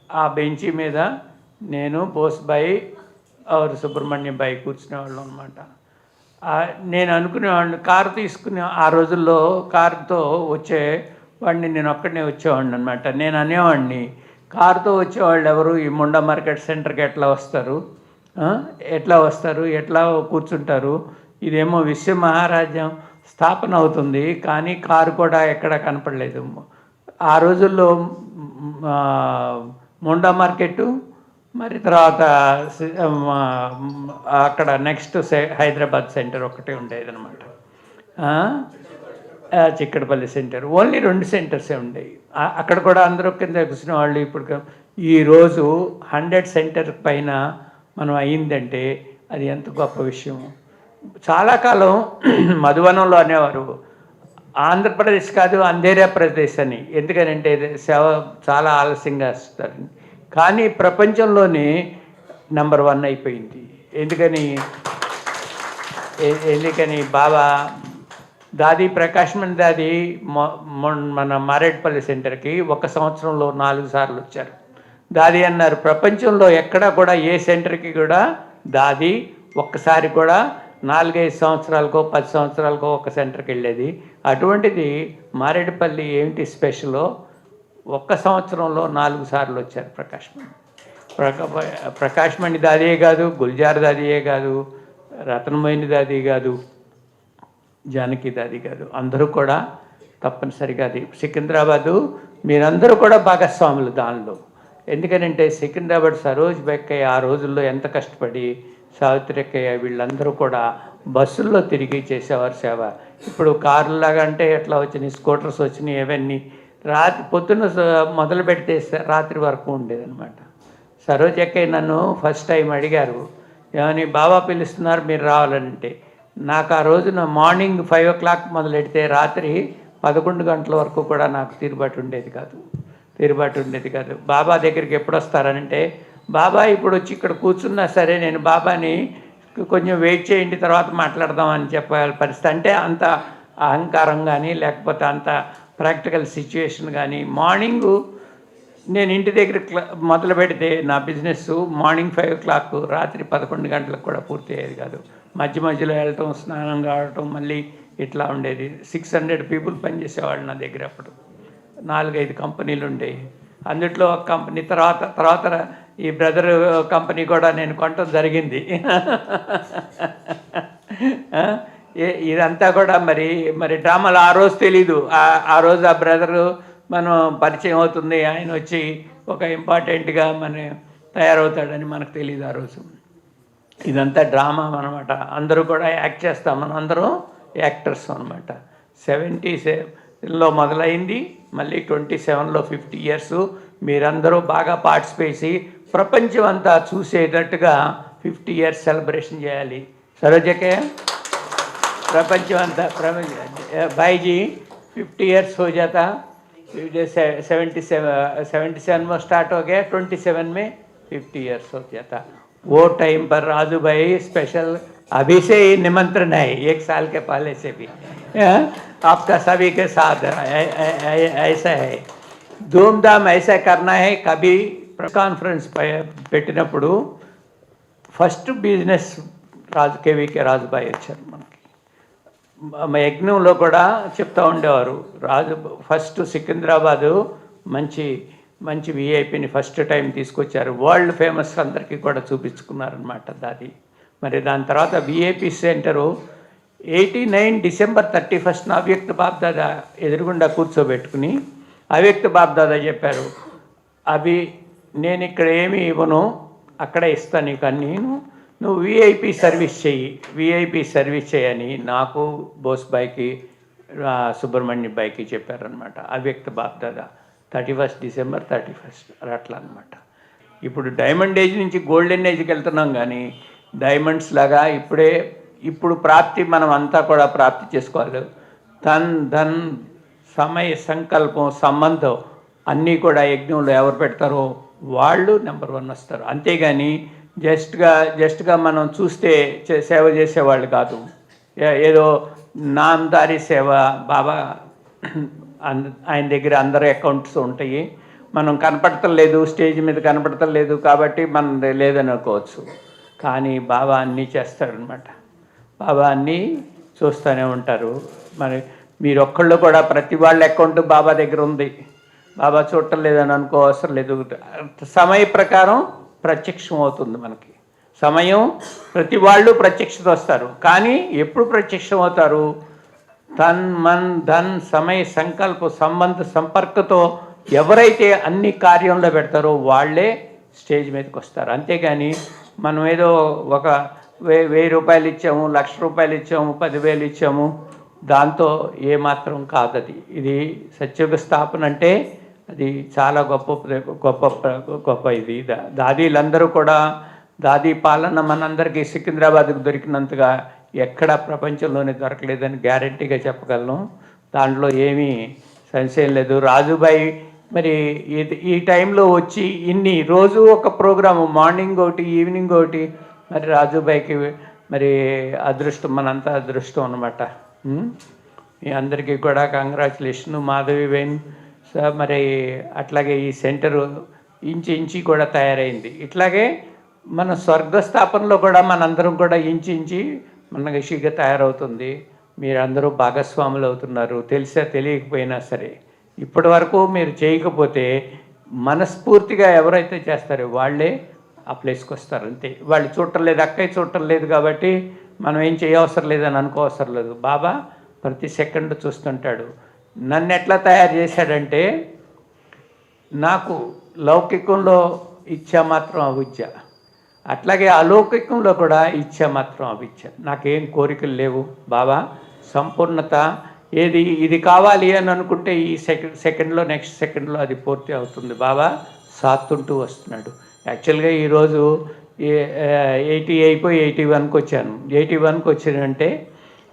ఆ బెంచి మీద నేను బోస్బాయి ఆరు సుబ్రహ్మణ్యం బాయి కూర్చునేవాళ్ళం అనమాట. నేను అనుకునేవాడిని, కారు తీసుకుని ఆ రోజుల్లో కారుతో వచ్చేవాడిని, నేను ఒక్కడనే వచ్చేవాడిని అనమాట. నేను అనేవాడిని, కారుతో వచ్చేవాళ్ళు ఎవరు ఈ ముండా మార్కెట్ సెంటర్కి ఎట్లా వస్తారు, ఎట్లా కూర్చుంటారు, ఇదేమో విశ్వ మహారాజ్యం స్థాపన అవుతుంది, కానీ కారు కూడా ఎక్కడ కనపడలేదు. ఆ రోజుల్లో ముండా మార్కెట్, మరి తర్వాత అక్కడ నెక్స్ట్ హైదరాబాద్ సెంటర్ ఒకటే ఉండేది అనమాట, చిక్కడపల్లి సెంటర్, ఓన్లీ 2 సెంటర్సే ఉండేవి. అక్కడ కూడా అందరూ కింద కూర్చునే వాళ్ళు. ఇప్పుడు ఈరోజు 100 సెంటర్ పైన మనం అయిందంటే అది ఎంత గొప్ప విషయం. చాలా కాలం మధువనంలో అనేవారు ఆంధ్రప్రదేశ్ కాదు ఆంధ్రప్రదేశ్ అని, ఎందుకనంటే సేవ చాలా ఆలస్యంగా వస్తారు. కానీ ప్రపంచంలోనే నెంబర్ 1 అయిపోయింది. ఎందుకని బాబా దాది ప్రకాష్ మణి దాది మన మారేడ్పల్లి సెంటర్కి 1 సంవత్సరంలో 4 సార్లు వచ్చారు. దాది అన్నారు, ప్రపంచంలో ఎక్కడా కూడా ఏ సెంటర్కి కూడా దాది ఒక్కసారి కూడా 4-5 సంవత్సరాలకో 10 సంవత్సరాలకో ఒక సెంటర్కి వెళ్ళేది. అటువంటిది మారేడుపల్లి ఏమిటి స్పెషలో, 1 సంవత్సరంలో 4 సార్లు వచ్చారు ప్రకాష్ మణి దాదియే కాదు, గుల్జార్ దాదియే కాదు, రత్నమోహిని దాది కాదు, జానకి దాది కాదు, అందరూ కూడా తప్పనిసరిగా అది సికింద్రాబాదు మీరందరూ కూడా భాగస్వాములు దానిలో. ఎందుకనంటే సికింద్రాబాద్ సరోజ్ బెక్కయ్య ఆ రోజుల్లో ఎంత కష్టపడి, సావిత్రక్కయ్య వీళ్ళందరూ కూడా బస్సుల్లో తిరిగి చేసేవారు సేవ. ఇప్పుడు కార్లాగా అంటే ఎట్లా వచ్చినాయి, స్కూటర్స్ వచ్చినాయి, అవన్నీ పొద్దున్న మొదలు పెడితే రాత్రి వరకు ఉండేదన్నమాట. సరోజక్కయ్య నన్ను ఫస్ట్ టైం అడిగారు, ఏమని బాబా పిలుస్తున్నారు మీరు రావాలంటే. నాకు ఆ రోజున మార్నింగ్ 5 o'clock మొదలెడితే రాత్రి 11 గంటల వరకు కూడా నాకు తీరుబాటు ఉండేది కాదు. బాబా దగ్గరికి ఎప్పుడు వస్తారనంటే, బాబా ఇప్పుడు వచ్చి ఇక్కడ కూర్చున్నా సరే నేను బాబాని కొంచెం వెయిట్ చేయండి తర్వాత మాట్లాడదామని చెప్పే పరిస్థితి. అంటే అంత అహంకారం కానీ లేకపోతే అంత ప్రాక్టికల్ సిచ్యువేషన్ కానీ. మార్నింగు నేను ఇంటి దగ్గర మొదలు పెడితే నా బిజినెస్ మార్నింగ్ 5 o'clock రాత్రి 11 గంటలకు కూడా పూర్తి అయ్యేది కాదు. మధ్యలో వెళ్ళటం, స్నానం కావటం, మళ్ళీ ఇట్లా ఉండేది. 600 people పనిచేసేవాళ్ళు నా దగ్గర. అప్పుడు 4-5 కంపెనీలు ఉండేవి. అందుట్లో ఒక కంపెనీ తర్వాత ఈ బ్రదర్ కంపెనీ కూడా నేను కొనటం జరిగింది. ఇదంతా కూడా మరి డ్రామాలు ఆ రోజు తెలీదు. ఆ రోజు ఆ బ్రదరు మనం పరిచయం అవుతుంది, ఆయన వచ్చి ఒక ఇంపార్టెంట్గా తయారవుతాడని మనకు తెలియదు ఆ రోజు. ఇదంతా డ్రామా అనమాట. అందరూ కూడా యాక్ట్ చేస్తాం, మనం అందరం యాక్టర్స్ అనమాట. 77లో మొదలైంది, మళ్ళీ 27లో 50 years. మీరందరూ బాగా పార్టిసిపేట్ చేసి ప్రపంచం అంతా చూసేటట్టుగా 50 years సెలబ్రేషన్ చేయాలి. సరోజకే प्रपंच अंता भाई जी 50 years हो जाता, 77 में स्टार्ट हो गया, 27 में 50 years हो जाता. वो टाइम पर राजू भाई स्पेशल अभी से ही निमंत्रण है, 1 साल के पहले से भी आपका सभी के साथ ऐसा है. धूमधाम ऐसा करना है. कभी कॉन्फ्रेंस పెట్టినప్పుడు ఫస్ట్ బిజినెస్ కేవీకే రాజుబాయి వచ్చారు. మనకి యజ్ఞంలో కూడా చెప్తూ ఉండేవారు, రాజు ఫస్ట్ సికింద్రాబాదు మంచి విఐపిని ఫస్ట్ టైం తీసుకొచ్చారు. వరల్డ్ ఫేమస్ అందరికీ కూడా చూపించుకున్నారనమాట దాది. మరి దాని తర్వాత విఐపి సెంటరు 89 డిసెంబర్ 31 అవ్యక్త బాబ్దాదా ఎదురుగుండా కూర్చోబెట్టుకుని అవ్యక్త బాబ్దాదా చెప్పారు, అవి నేను ఇక్కడ ఏమి ఇవ్వను, అక్కడే ఇస్తాను నీకు అన్నీ, నువ్వు విఐపి సర్వీస్ చేయని నాకు బోస్ బాయ్కి సుబ్రహ్మణ్య బాయ్కి చెప్పారనమాట. అవ్యక్త బాబ్దాదా 31 డిసెంబర్ 31 అట్లా అనమాట. ఇప్పుడు డైమండ్ ఏజ్ నుంచి గోల్డెన్ ఏజ్కి వెళ్తున్నాం, కానీ డైమండ్స్ లాగా ఇప్పుడు ప్రాప్తి మనం అంతా కూడా ప్రాప్తి చేసుకోవాలి. ధన్ సమయ సంకల్పం సంబంధం అన్నీ కూడా యజ్ఞంలో ఎవరు పెడతారో వాళ్ళు నెంబర్ 1 వస్తారు. అంతేగాని జస్ట్గా మనం చూస్తే సేవ చేసేవాళ్ళు కాదు. ఏదో నామదారి సేవ. బాబా ఆయన దగ్గర అందరూ అకౌంట్స్ ఉంటాయి, మనం కనపడతలేదు, స్టేజ్ మీద కనపడతలేదు కాబట్టి మనం లేదని అనుకోవచ్చు, కానీ బాబా అన్నీ చేస్తాడనమాట. బాబా అన్నీ చూస్తూనే ఉంటారు. మరి మీరు ఒక్కళ్ళు కూడా ప్రతి వాళ్ళ అకౌంట్ బాబా దగ్గర ఉంది, బాబా చూడటం లేదని అనుకోవసరం లేదు. సమయ ప్రకారం ప్రత్యక్షం అవుతుంది మనకి. సమయం ప్రతి వాళ్ళు ప్రత్యక్షత వస్తారు, కానీ ఎప్పుడు ప్రత్యక్షం అవుతారు? తన్ మన్ ధన్ సమయ సంకల్ప సంబంధ సంపర్కతో ఎవరైతే అన్ని కార్యంలో పెడతారో వాళ్ళే స్టేజ్ మీదకి వస్తారు. అంతేగాని మనం ఏదో ఒక 1000 రూపాయలు ఇచ్చాము, 1,00,000 రూపాయలు ఇచ్చాము, 10,000 ఇచ్చాము, దాంతో ఏమాత్రం కాదది. ఇది సత్యుగ స్థాపన అంటే అది చాలా గొప్ప ఇది. దాదీలందరూ కూడా దాదీ పాలన మనందరికీ సికింద్రాబాద్కు దొరికినంతగా ఎక్కడ ప్రపంచంలోనే దొరకలేదని గ్యారంటీగా చెప్పగలను. దాంట్లో ఏమీ సంశయం లేదు. రాజుబాయి మరి ఈ టైంలో వచ్చి ఇన్ని రోజు ఒక ప్రోగ్రాము, మార్నింగ్ ఒకటి, ఈవినింగ్ ఒకటి, మరి రాజుబాయికి మరి అదృష్టం, మనంతా అదృష్టం అన్నమాట. మీ అందరికీ కూడా కంగ్రాచులేషన్. మాధవి బెన్ మరి అట్లాగే ఈ సెంటరు ఇంచి కూడా తయారైంది. ఇట్లాగే మన స్వర్గస్థాపనలో కూడా మనందరం కూడా ఇంచి మనగషిగా తయారవుతుంది. మీరందరూ భాగస్వాములు అవుతున్నారు, తెలియకపోయినా సరే. ఇప్పటి వరకు మీరు చేయకపోతే మనస్ఫూర్తిగా ఎవరైతే చేస్తారో వాళ్ళే ఆ ప్లేస్కి వస్తారు. అంతే. వాళ్ళు చూడటం లేదు, అక్కయ్య చూడటం లేదు కాబట్టి మనం ఏం చేయవసరం లేదని అనుకోవసరం లేదు. బాబా ప్రతి సెకండ్ చూస్తుంటాడు. నన్ను ఎట్లా తయారు చేశాడంటే, నాకు లౌకికంలో ఇచ్చా మాత్రం అవిద్య, అట్లాగే అలౌకికంలో కూడా ఇచ్చా మాత్రం అవిద్య. నాకేం కోరికలు లేవు. బాబా సంపూర్ణత ఇది కావాలి అని అనుకుంటే ఈ సెకండ్లో నెక్స్ట్ సెకండ్లో అది పూర్తి అవుతుంది. బాబా సాత్తుంటూ వస్తున్నాడు. యాక్చువల్గా ఈరోజు 80 అయిపోయి 81కి వచ్చాను. 81కి వచ్చానంటే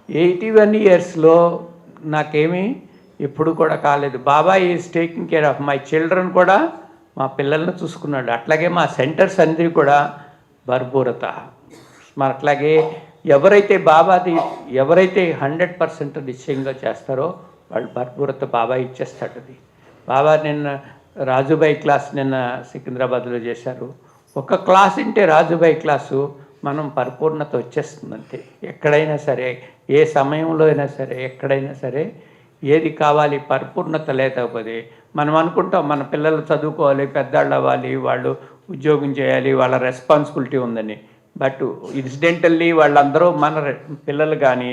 81 ఇయర్స్లో నాకేమీ ఎప్పుడు కూడా కాలేదు. Baba is taking care of my children, కూడా మా పిల్లలను చూసుకున్నాడు. అట్లాగే మా సెంటర్స్ అందరి కూడా భర్పూరత. అట్లాగే ఎవరైతే 100% నిశ్చయంగా చేస్తారో వాళ్ళు భర్పూరత బాబా ఇచ్చేస్తాడు. అది బాబా నిన్న రాజుబాయి క్లాస్ నిన్న సికింద్రాబాద్లో చేశారు. ఒక క్లాస్ అంటే రాజుబాయి క్లాసు మనం పరిపూర్ణత వచ్చేస్తుంది అంతే. ఎక్కడైనా సరే, ఏ సమయంలో అయినా సరే, ఎక్కడైనా సరే ఏది కావాలి, పరిపూర్ణత లేకపోతే మనం అనుకుంటాం మన పిల్లలు చదువుకోవాలి, పెద్దాళ్ళు అవ్వాలి, వాళ్ళు ఉద్యోగం చేయాలి, వాళ్ళ రెస్పాన్సిబిలిటీ ఉందని. బట్ ఇన్సిడెంటల్లీ వాళ్ళందరూ మన పిల్లలు కానీ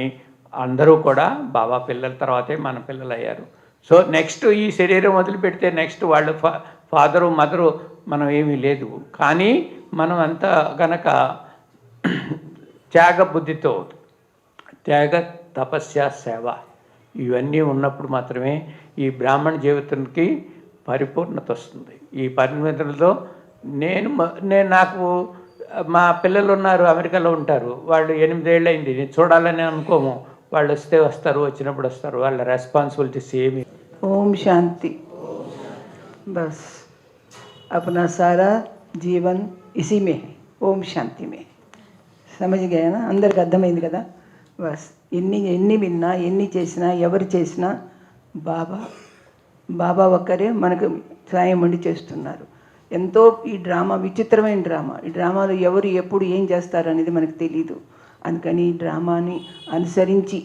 అందరూ కూడా బాబా పిల్లల తర్వాతే మన పిల్లలు అయ్యారు. సో నెక్స్ట్ ఈ శరీరం వదిలిపెడితే నెక్స్ట్ వాళ్ళు ఫాదరు మదరు మనం ఏమీ లేదు. కానీ మనం అంతా కనుక త్యాగ బుద్ధితో, త్యాగ తపస్య సేవ ఇవన్నీ ఉన్నప్పుడు మాత్రమే ఈ బ్రాహ్మణ జీవితానికి పరిపూర్ణత వస్తుంది. ఈ పరిమితులతో నాకు మా పిల్లలు ఉన్నారు, అమెరికాలో ఉంటారు, వాళ్ళు 8 ఏళ్ళు అయింది, నేను చూడాలని అనుకోము, వాళ్ళు వస్తే వస్తారు, వచ్చినప్పుడు వస్తారు, వాళ్ళ రెస్పాన్సిబిలిటీస్ ఏమి. ओम शांति। बस अपना सारा जीवन इसी में है, ओम शांति में। समझ गए ना? అందరికి అర్థమైంది కదా? బస్ ఎన్ని విన్నా ఎన్ని చేసినా ఎవరు చేసినా బాబా ఒక్కరే మనకు సాయం ఉండి చేస్తున్నారు. ఎంతో ఈ డ్రామా విచిత్రమైన డ్రామా. ఈ డ్రామాలో ఎవరు ఎప్పుడు ఏం చేస్తారు అనేది మనకు తెలీదు. అందుకని ఈ డ్రామాని అనుసరించి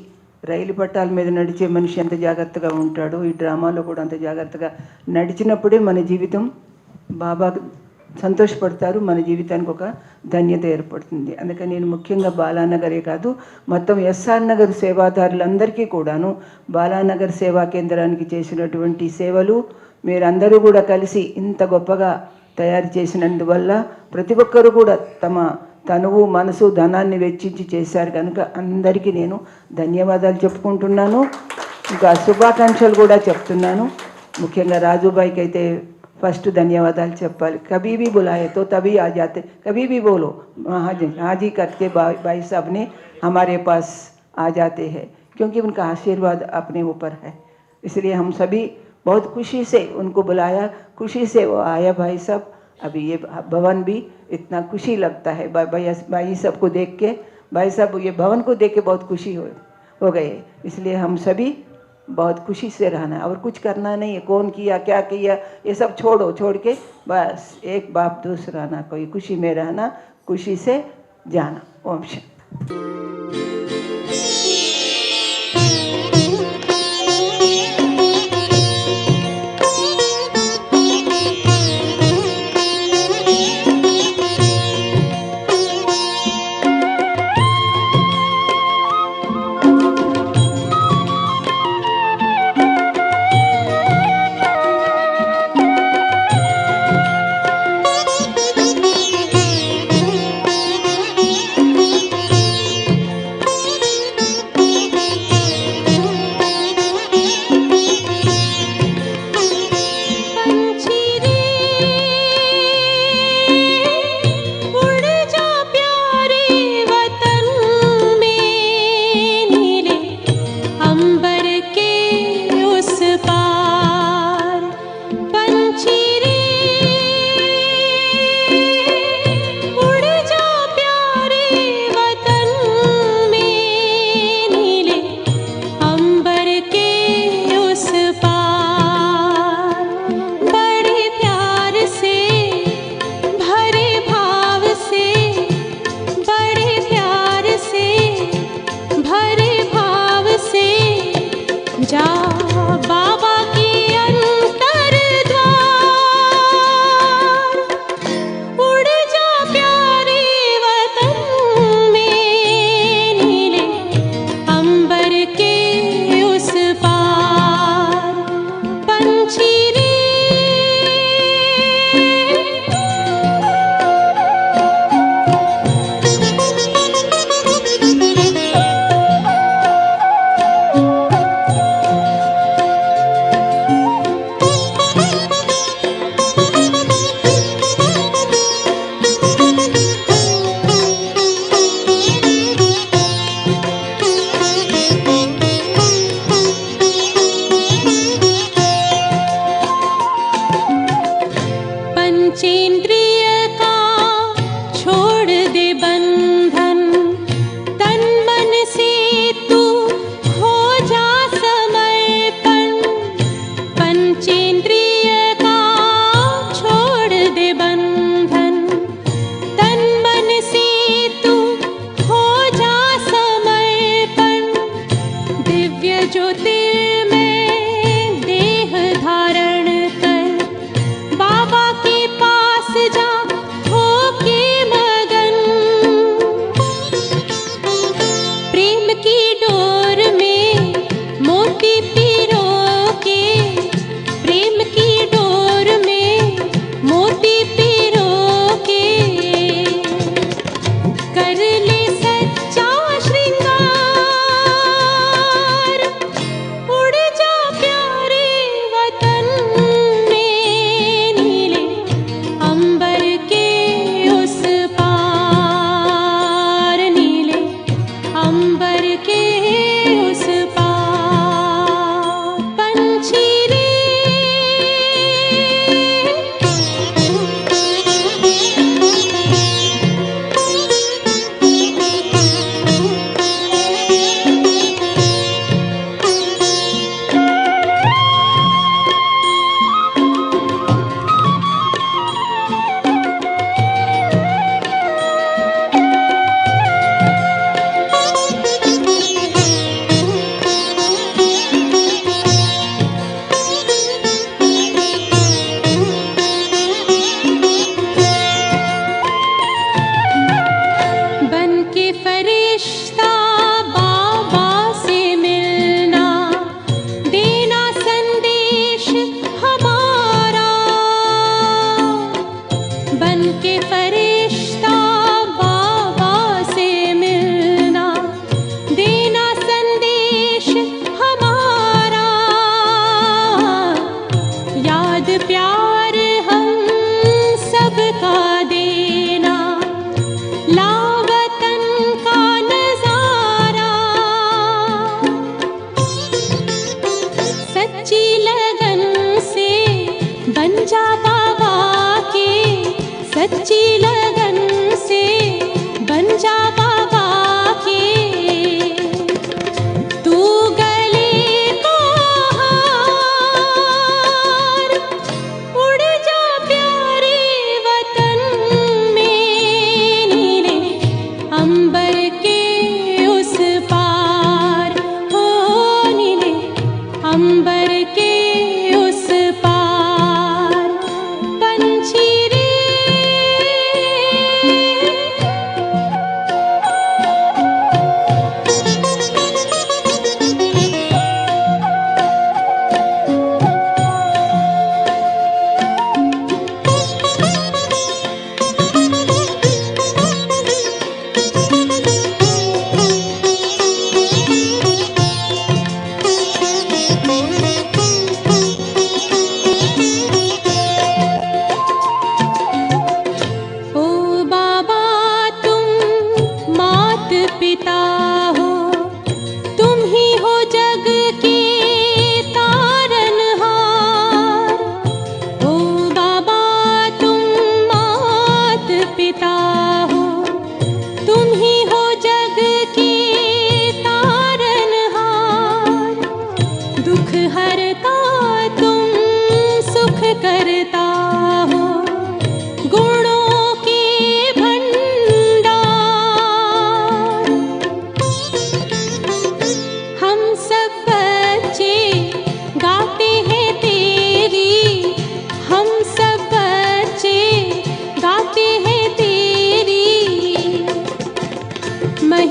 రైలు పట్టాల మీద నడిచే మనిషి ఎంత జాగ్రత్తగా ఉంటాడో ఈ డ్రామాలో కూడా అంత జాగ్రత్తగా నడిచినప్పుడే మన జీవితం బాబా సంతోషపడతారు, మన జీవితానికి ఒక ధన్యత ఏర్పడుతుంది. అందుకని నేను ముఖ్యంగా బాలానగరే కాదు, మొత్తం ఎస్ఆర్ నగర్ సేవాదారులందరికీ కూడాను బాలానగర్ సేవా కేంద్రానికి చేసినటువంటి సేవలు మీరందరూ కూడా కలిసి ఇంత గొప్పగా తయారు చేసినందువల్ల ప్రతి ఒక్కరూ కూడా తమ తనువు మనసు ధనాన్ని వెచ్చించి చేశారు కనుక అందరికీ నేను ధన్యవాదాలు చెప్పుకుంటున్నాను. ఇంకా శుభాకాంక్షలు కూడా చెప్తున్నాను. ముఖ్యంగా రాజుబాయికి అయితే फर्स्ट धन्यवाद चप्पाली। कभी भी बुलाए तो तभी आ जाते, कभी भी बोलो हाजी करके भाई साहब ने हमारे पास आ जाते हैं, क्योंकि उनका आशीर्वाद अपने ऊपर है। इसलिए हम सभी बहुत खुशी से उनको बुलाया, खुशी से वो आया भाई साहब। अभी ये भवन भी इतना खुशी लगता है भाई साहब को देख के, भाई साहब ये भवन को देख के बहुत खुशी हो गए। इसलिए हम सभी बहुत खुशी से रहना और कुछ करना नहीं है, कौन किया क्या किया ये सब छोड़ो, छोड़ के बस एक बाप दूसरा ना, कोई खुशी में रहना, खुशी से जाना। ओम शांति।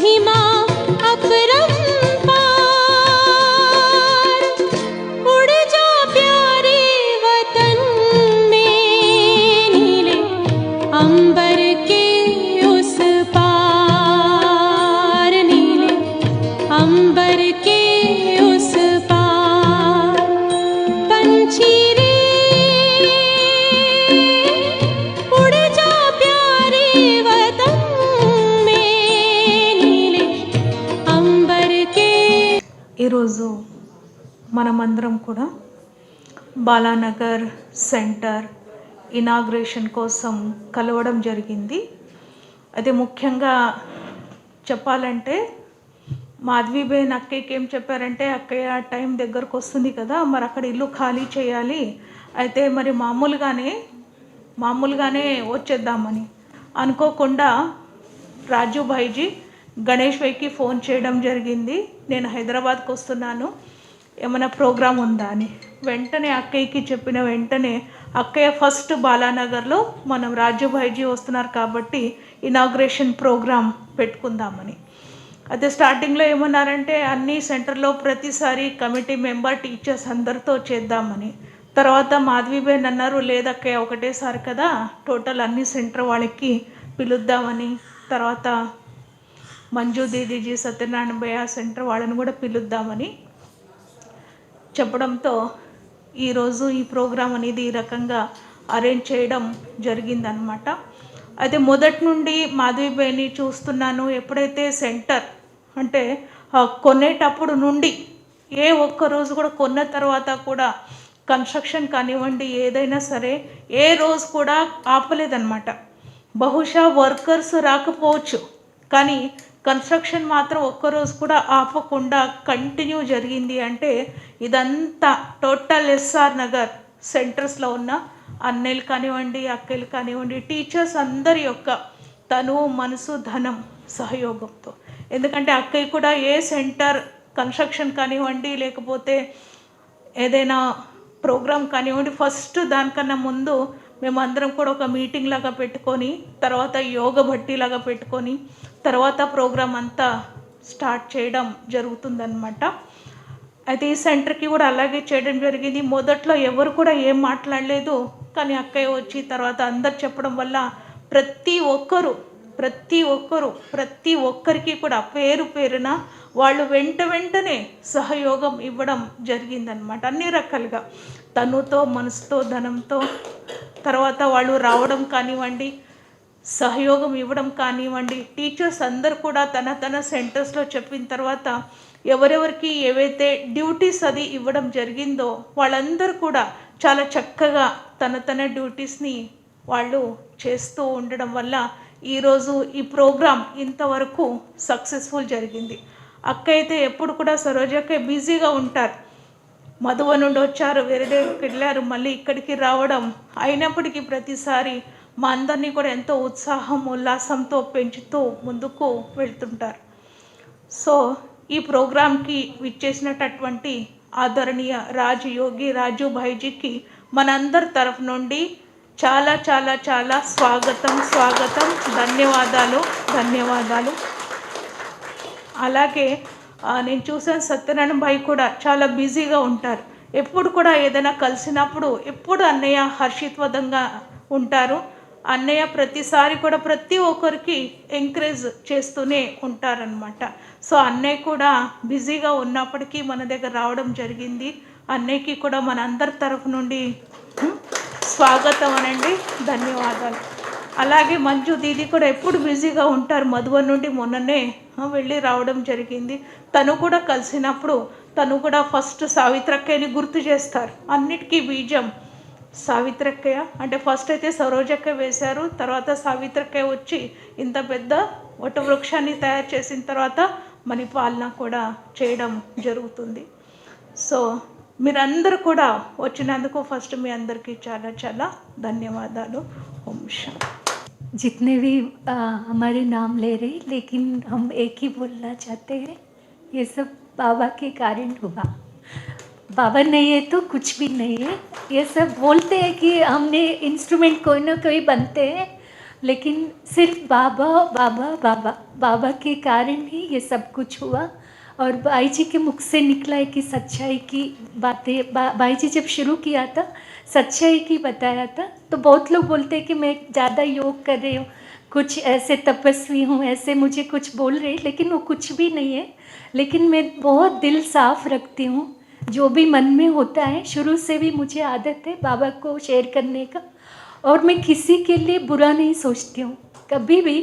महिमा अपरंपार। उड़ जा प्यारे वतन में, नीले अंबर के उस पार, नीले अंबर के उस पार। पंछी रे उड़ जा प्यारे वतन में, नीले अंबर के। ఈరోజు మనమందరం కూడా బాలానగర్ సెంటర్ ఇనాగ్రేషన్ కోసం కలవడం జరిగింది. అదే ముఖ్యంగా చెప్పాలంటే మాధవీబేన్ అక్కయ్యకి ఏం చెప్పారంటే, అక్కయ్య టైం దగ్గరకు వస్తుంది కదా, మరి అక్కడ ఇల్లు ఖాళీ చేయాలి, అయితే మరి మామూలుగానే వచ్చేద్దామని. అనుకోకుండా రాజు భాయ్జీ గణేష్ భాయ్కి ఫోన్ చేయడం జరిగింది, నేను హైదరాబాద్కి వస్తున్నాను, ఏమైనా ప్రోగ్రాం ఉందా అని. వెంటనే అక్కయ్యకి చెప్పిన వెంటనే అక్కయ్య ఫస్ట్ బాలానగర్లో మనం రాజు భాయ్జీ వస్తున్నారు కాబట్టి ఇనాగ్రేషన్ ప్రోగ్రాం పెట్టుకుందామని. అదే స్టార్టింగ్లో ఏమన్నారంటే అన్ని సెంటర్లో ప్రతిసారి కమిటీ మెంబర్ టీచర్స్ అందరితో చేద్దామని. తర్వాత మాధవీబేన్ అన్నారు, లేదక్కయ్య ఒకటేసారి కదా, టోటల్ అన్ని సెంటర్ వాళ్ళకి పిలుద్దామని. తర్వాత మంజు దీదీజీ, సత్యనారాయణ భయ్య సెంటర్ వాళ్ళని కూడా పిలుద్దామని చెప్పడంతో ఈరోజు ఈ ప్రోగ్రాం అనేది ఈ రకంగా అరేంజ్ చేయడం జరిగిందనమాట. అయితే మొదటి నుండి మాధవీబేన్ని చూస్తున్నాను, ఎప్పుడైతే సెంటర్ అంటే కొనేటప్పుడు నుండి ఏ ఒక్క రోజు కూడా కొన్న తర్వాత కూడా కన్స్ట్రక్షన్ కానివ్వండి ఏదైనా సరే ఏ రోజు కూడా ఆపలేదన్నమాట. బహుశా వర్కర్స్ రాకపోవచ్చు కానీ కన్స్ట్రక్షన్ మాత్రం ఒక్కరోజు కూడా ఆపకుండా కంటిన్యూ జరిగింది. అంటే ఇదంతా టోటల్ ఎస్ఆర్ నగర్ సెంటర్స్లో ఉన్న అన్నయ్యలు కానివ్వండి, అక్కలు కానివ్వండి, టీచర్స్ అందరి యొక్క తను మనసు ధనం సహయోగంతో. ఎందుకంటే అక్కయ్య కూడా ఏ సెంటర్ కన్స్ట్రక్షన్ కానివ్వండి లేకపోతే ఏదైనా ప్రోగ్రాం కానివ్వండి, ఫస్ట్ దానికన్నా ముందు మేమందరం కూడా ఒక మీటింగ్ లాగా పెట్టుకొని, తర్వాత యోగ భట్టి లాగా పెట్టుకొని, తర్వాత ప్రోగ్రాం అంతా స్టార్ట్ చేయడం జరుగుతుందన్నమాట. అయితే ఈ సెంటర్కి కూడా అలాగే చేయడం జరిగింది. మొదట్లో ఎవరు కూడా ఏం మాట్లాడలేదు, కానీ అక్కయ్య వచ్చి తర్వాత అందరు చెప్పడం వల్ల ప్రతి ఒక్కరికి కూడా పేరు పేరున వాళ్ళు వెంటనే సహయోగం ఇవ్వడం జరిగిందనమాట. అన్ని రకాలుగా తనుతో, మనసుతో, ధనంతో. తర్వాత వాళ్ళు రావడం కానివ్వండి, సహయోగం ఇవ్వడం కానివ్వండి. టీచర్స్ అందరు కూడా తన సెంటర్స్లో చెప్పిన తర్వాత ఎవరెవరికి ఏవైతే డ్యూటీస్ అది ఇవ్వడం జరిగిందో వాళ్ళందరూ కూడా చాలా చక్కగా తన డ్యూటీస్ని వాళ్ళు చేస్తూ ఉండడం వల్ల ఈరోజు ఈ ప్రోగ్రాం ఇంతవరకు సక్సెస్ఫుల్ జరిగింది. అక్క అయితే ఎప్పుడు కూడా సరోజక్క బిజీగా ఉంటారు. మధువ నుండి వచ్చారు, వేరే దగ్గరికి వెళ్ళారు, మళ్ళీ ఇక్కడికి రావడం అయినప్పటికీ ప్రతిసారి మా అందరినీ కూడా ఎంతో ఉత్సాహం ఉల్లాసంతో పెంచుతూ ముందుకు వెళ్తుంటారు. సో ఈ ప్రోగ్రాంకి విచ్చేసినటువంటి ఆదరణీయ రాజయోగి రాజు భాయ్జీకి మనందరి తరఫు నుండి చాలా చాలా చాలా స్వాగతం. ధన్యవాదాలు. అలాగే నేను చూసాను సత్యనారాయణ భాయ్ కూడా చాలా బిజీగా ఉంటారు. ఎప్పుడు కూడా ఏదైనా కలిసినప్పుడు ఎప్పుడు అన్నయ్య హర్షిత్వదంగా ఉంటారు. అన్నయ్య ప్రతిసారి కూడా ప్రతి ఒక్కరికి ఎంకరేజ్ చేస్తూనే ఉంటారనమాట. సో అన్నయ్య కూడా బిజీగా ఉన్నప్పటికీ మన దగ్గర రావడం జరిగింది. అన్నయ్యకి కూడా మన అందరి తరఫు నుండి స్వాగతం అనండి, ధన్యవాదాలు. అలాగే మంజు దీది కూడా ఎప్పుడు బిజీగా ఉంటారు. మధువ నుండి మొన్ననే వెళ్ళి రావడం జరిగింది. తను కూడా కలిసినప్పుడు తను కూడా ఫస్ట్ సావిత్రక్కయ్యని గుర్తు చేస్తారు. అన్నిటికీ బీజం సావిత్రక్కయ్య. అంటే ఫస్ట్ అయితే సరోజక్క వేశారు, తర్వాత సావిత్రక్కయ్య వచ్చి ఇంత పెద్ద వటవృక్షాన్ని తయారు చేసిన తర్వాత మణిపాలన కూడా చేయడం జరుగుతుంది. సో మీరందరూ కూడా వచ్చినందుకు ఫస్ట్ మీ అందరికీ చాలా చాలా ధన్యవాదాలు. ఓం శాంతి. जितने भी हमारे नाम ले रहे, लेकिन हम एक ही बोलना चाहते हैं, ये सब बाबा के कारण हुआ. बाबा नहीं है तो कुछ भी नहीं है. ये सब बोलते हैं कि हमने इंस्ट्रूमेंट कोई ना कोई बनते हैं, लेकिन सिर्फ बाबा बाबा बाबा बाबा के कारण ही ये सब कुछ हुआ। और बाई जी के मुख से निकला है कि सच्चाई की बातें, बाई जी जब शुरू किया था सच्चाई की बताया था, तो बहुत लोग बोलते हैं कि मैं ज़्यादा योग कर रही हूँ, कुछ ऐसे तपस्वी हूँ, ऐसे मुझे कुछ बोल रहे, लेकिन वो कुछ भी नहीं है। लेकिन मैं बहुत दिल साफ रखती हूँ, जो भी मन में होता है, शुरू से भी मुझे आदत है बाबा को शेयर करने का, और मैं किसी के लिए बुरा नहीं सोचती हूँ कभी भी,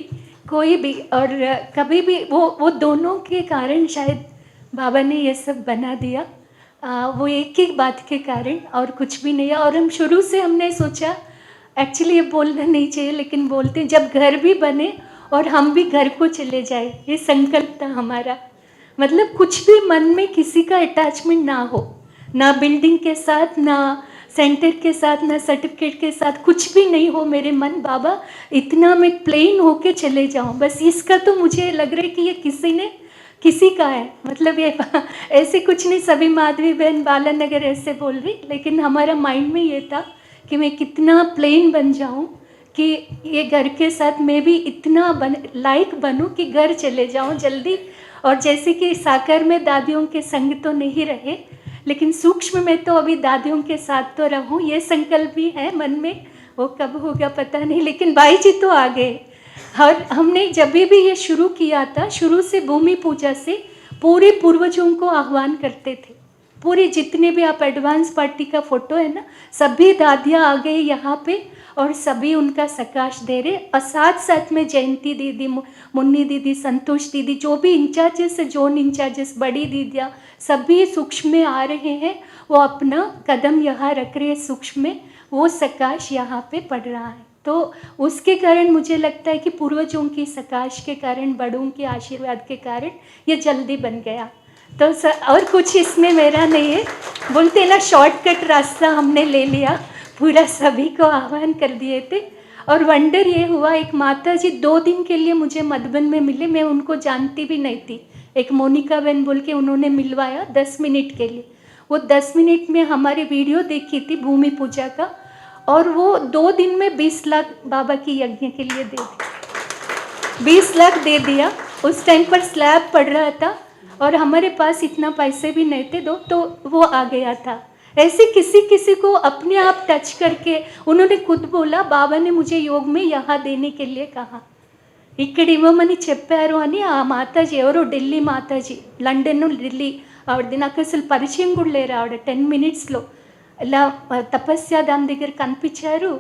कोई भी। और कभी भी वो दोनों के कारण शायद बाबा ने ये सब बना दिया, वो एक ही बात के कारण, और कुछ भी नहीं है। और हम शुरू से हमने सोचा, एक्चुअली ये बोलना नहीं चाहिए लेकिन बोलते हैं, जब घर भी बने और हम भी घर को चले जाए, ये संकल्प था हमारा। मतलब कुछ भी मन में किसी का अटैचमेंट ना हो, ना बिल्डिंग के साथ, ना सेंटर के साथ, ना सर्टिफिकेट के साथ, कुछ भी नहीं हो मेरे मन। बाबा इतना मैं प्लेन होके चले जाऊं बस, इसका तो मुझे लग रहा है कि ये किसी का है। मतलब ये ऐसे कुछ नहीं, सभी माधवी बहन बाला नगर ऐसे बोल रही, लेकिन हमारा माइंड में ये था कि मैं कितना प्लेन बन जाऊं कि ये घर के साथ मैं भी इतना लाइक बनूं कि घर चले जाऊं जल्दी। और जैसे कि साकार में दादियों के संग तो नहीं रहे, लेकिन सूक्ष्म में तो अभी दादियों के साथ तो रहूं, ये संकल्प भी है मन में। वो कब होगा पता नहीं, लेकिन बाई जी तो आ गए। और हमने जब भी ये शुरू किया था, शुरू से भूमि पूजा से पूरे पूर्वजों को आह्वान करते थे। पूरे जितने भी आप एडवांस पार्टी का फोटो है ना, सभी दादियाँ आ गई यहाँ पे और सभी उनका सकाश दे रहे। और साथ साथ में जयंती दीदी, मुन्नी दीदी, संतोष दीदी, जो भी इंचार्जेस है, जोन इंचार्जेस, बड़ी दीदियाँ, सभी सूक्ष्म में आ रहे हैं। वो अपना कदम यहाँ रख रहे हैं सूक्ष्म में, वो सकाश यहाँ पे पड़ रहा है। तो उसके कारण मुझे लगता है कि पूर्वजों की सकाश के कारण, बड़ों के आशीर्वाद के कारण ये जल्दी बन गया। तो और कुछ इसमें मेरा नहीं है, बोलते ना शॉर्टकट रास्ता हमने ले लिया, पूरा सभी को आह्वान कर दिए थे। और वंडर ये हुआ, एक माता जी 2 दिन के लिए मुझे मधुबन में मिले, मैं उनको जानती भी नहीं थी। एक मोनिका बहन बोल के उन्होंने मिलवाया 10 मिनट के लिए। वो 10 मिनट में हमारी वीडियो देखी थी भूमि पूजा का, और वो 2 दिन में 20 लाख बाबा की यज्ञ के लिए दे दी, 20 लाख दे दिया। उस टाइम पर स्लैब पड़ रहा था और हमारे पास इतना पैसे भी नहीं थे तो वो आ गया था। ऐसे किसी को अपने आप टच करके उन्होंने खुद बोला, बाबा ने मुझे योग में यहाँ देने के लिए कहा, ఇక్కడ ఇవ్వమని చెప్పారు అని ఆ మాతాజీ, ఎవరో ఢిల్లీ మాతాజీ, లండన్ ఢిల్లీ, ఆవిడది నాకు అసలు పరిచయం కూడా లేరు. ఆవిడ 10 మినిట్స్లో ఇలా తపస్యాధామ్ దగ్గర కనిపించారు.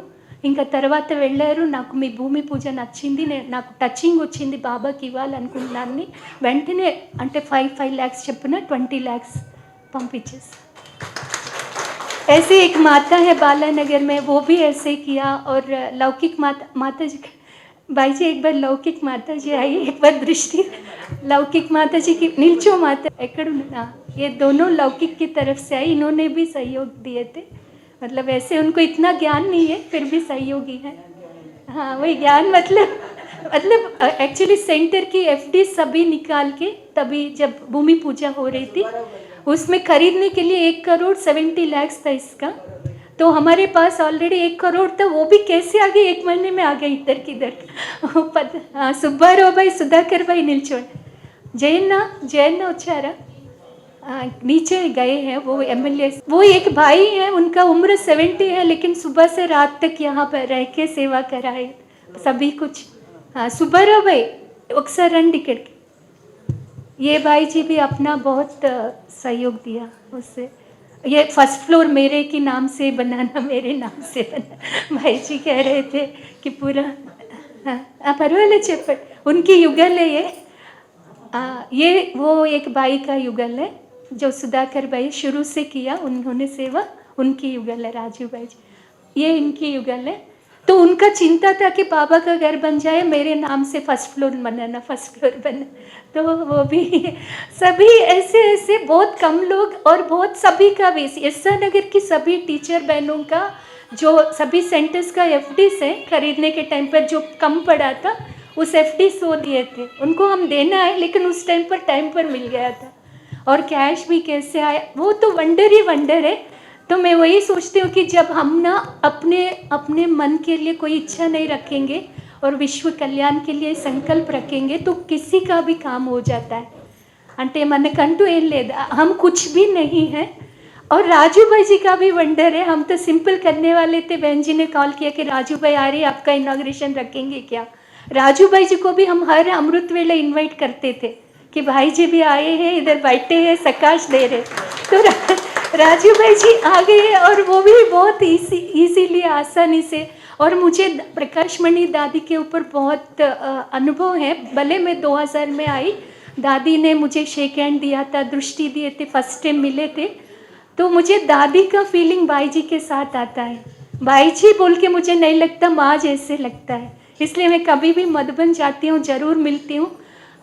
ఇంకా తర్వాత వెళ్ళారు, నాకు మీ భూమి పూజ నచ్చింది, నాకు టచింగ్ వచ్చింది, బాబాకి ఇవ్వాలనుకుంటున్నాను. వెంటనే అంటే 5 lakhs చెప్పిన 20 lakhs పంపించేసి. ऐसे एक माता है बाला नगर में, वो भी ऐसे किया। और लौकिक माता जी, भाई जी एक बार लौकिक माता जी आई, एक बार दृष्टि लौकिक माता जी की, नीलचो माता एकड़ुना, ये दोनों लौकिक की तरफ से आई, इन्होंने भी सहयोग दिए थे। मतलब ऐसे उनको इतना ज्ञान नहीं है फिर भी सहयोगी है। हाँ, वही ज्ञान मतलब एक्चुअली सेंटर की FD सभी निकाल के, तभी जब भूमि पूजा हो रही थी उसमें खरीदने के लिए 1,70 लाख था इसका। तो हमारे पास ऑलरेडी 1 करोड़ था, वो भी कैसे आ गए, 1 महीने में आ गए इधर किधर। सुब्बाराव भाई, सुधाकर भाई निल्चोन, जयन्ना उच्चारा नीचे गए हैं, वो MLA। वो एक भाई हैं, उनका उम्र 70 है, लेकिन सुबह से रात तक यहाँ पर रह के सेवा कराए सभी कुछ। हाँ, सुब्बाराव भाई अक्सर रन टिकट, ये भाई जी भी अपना बहुत सहयोग दिया उससे। ये फर्स्ट फ्लोर मेरे के नाम से बनाना, मेरे नाम से बना, भाई जी कह रहे थे कि पूरा। हाँ, परवाले चेपट उनकी युगल है ये वो एक भाई का युगल है जो सुधाकर भाई शुरू से किया, उन्होंने सेवा, उनकी युगल है राजू भाई जी, ये इनकी युगल है। तो उनका चिंता था कि बाबा का घर बन जाए, मेरे नाम से फर्स्ट फ्लोर बनाना, फर्स्ट फ्लोर बना। तो वो भी सभी ऐसे बहुत कम लोग, और बहुत सभी का भी, एसआर नगर की सभी टीचर बहनों का, जो सभी सेंटर्स का FD से खरीदने के टाइम पर जो कम पड़ा था उस FD सो दिए थे, उनको हम देना है, लेकिन उस टाइम पर मिल गया था। और कैश भी कैसे आया, वो तो वंडर ही वंडर है। तो मैं वही सोचती हूँ कि जब हम ना अपने मन के लिए कोई इच्छा नहीं रखेंगे और विश्व कल्याण के लिए संकल्प रखेंगे तो किसी का भी काम हो जाता है। అంటే మనకంటూ ఏం లేదు, हम कुछ भी नहीं है। और राजू भाई जी का भी वंडर है, हम तो सिंपल करने वाले थे, बहन जी ने कॉल किया कि राजू भाई आ रही है, आपका इनॉग्रेशन रखेंगे क्या। राजू भाई जी को भी हम हर अमृत वेला इनवाइट करते थे कि भाई जी भी आए हैं, इधर बैठे हैं, सकाश दे रहे। तो राजू भाई जी आ गए और वो भी बहुत इजीली आसानी से। और मुझे प्रकाश मणि दादी के ऊपर बहुत अनुभव है। भले मैं 2000 में आई, दादी ने मुझे शेक हैंड दिया था, दृष्टि दिए थे, फर्स्ट टाइम मिले थे, तो मुझे दादी का फीलिंग भाई जी के साथ आता है। भाई जी बोल के मुझे नहीं लगता, माँ जैसे लगता है। इसलिए मैं कभी भी मधुबन जाती हूँ ज़रूर मिलती हूँ।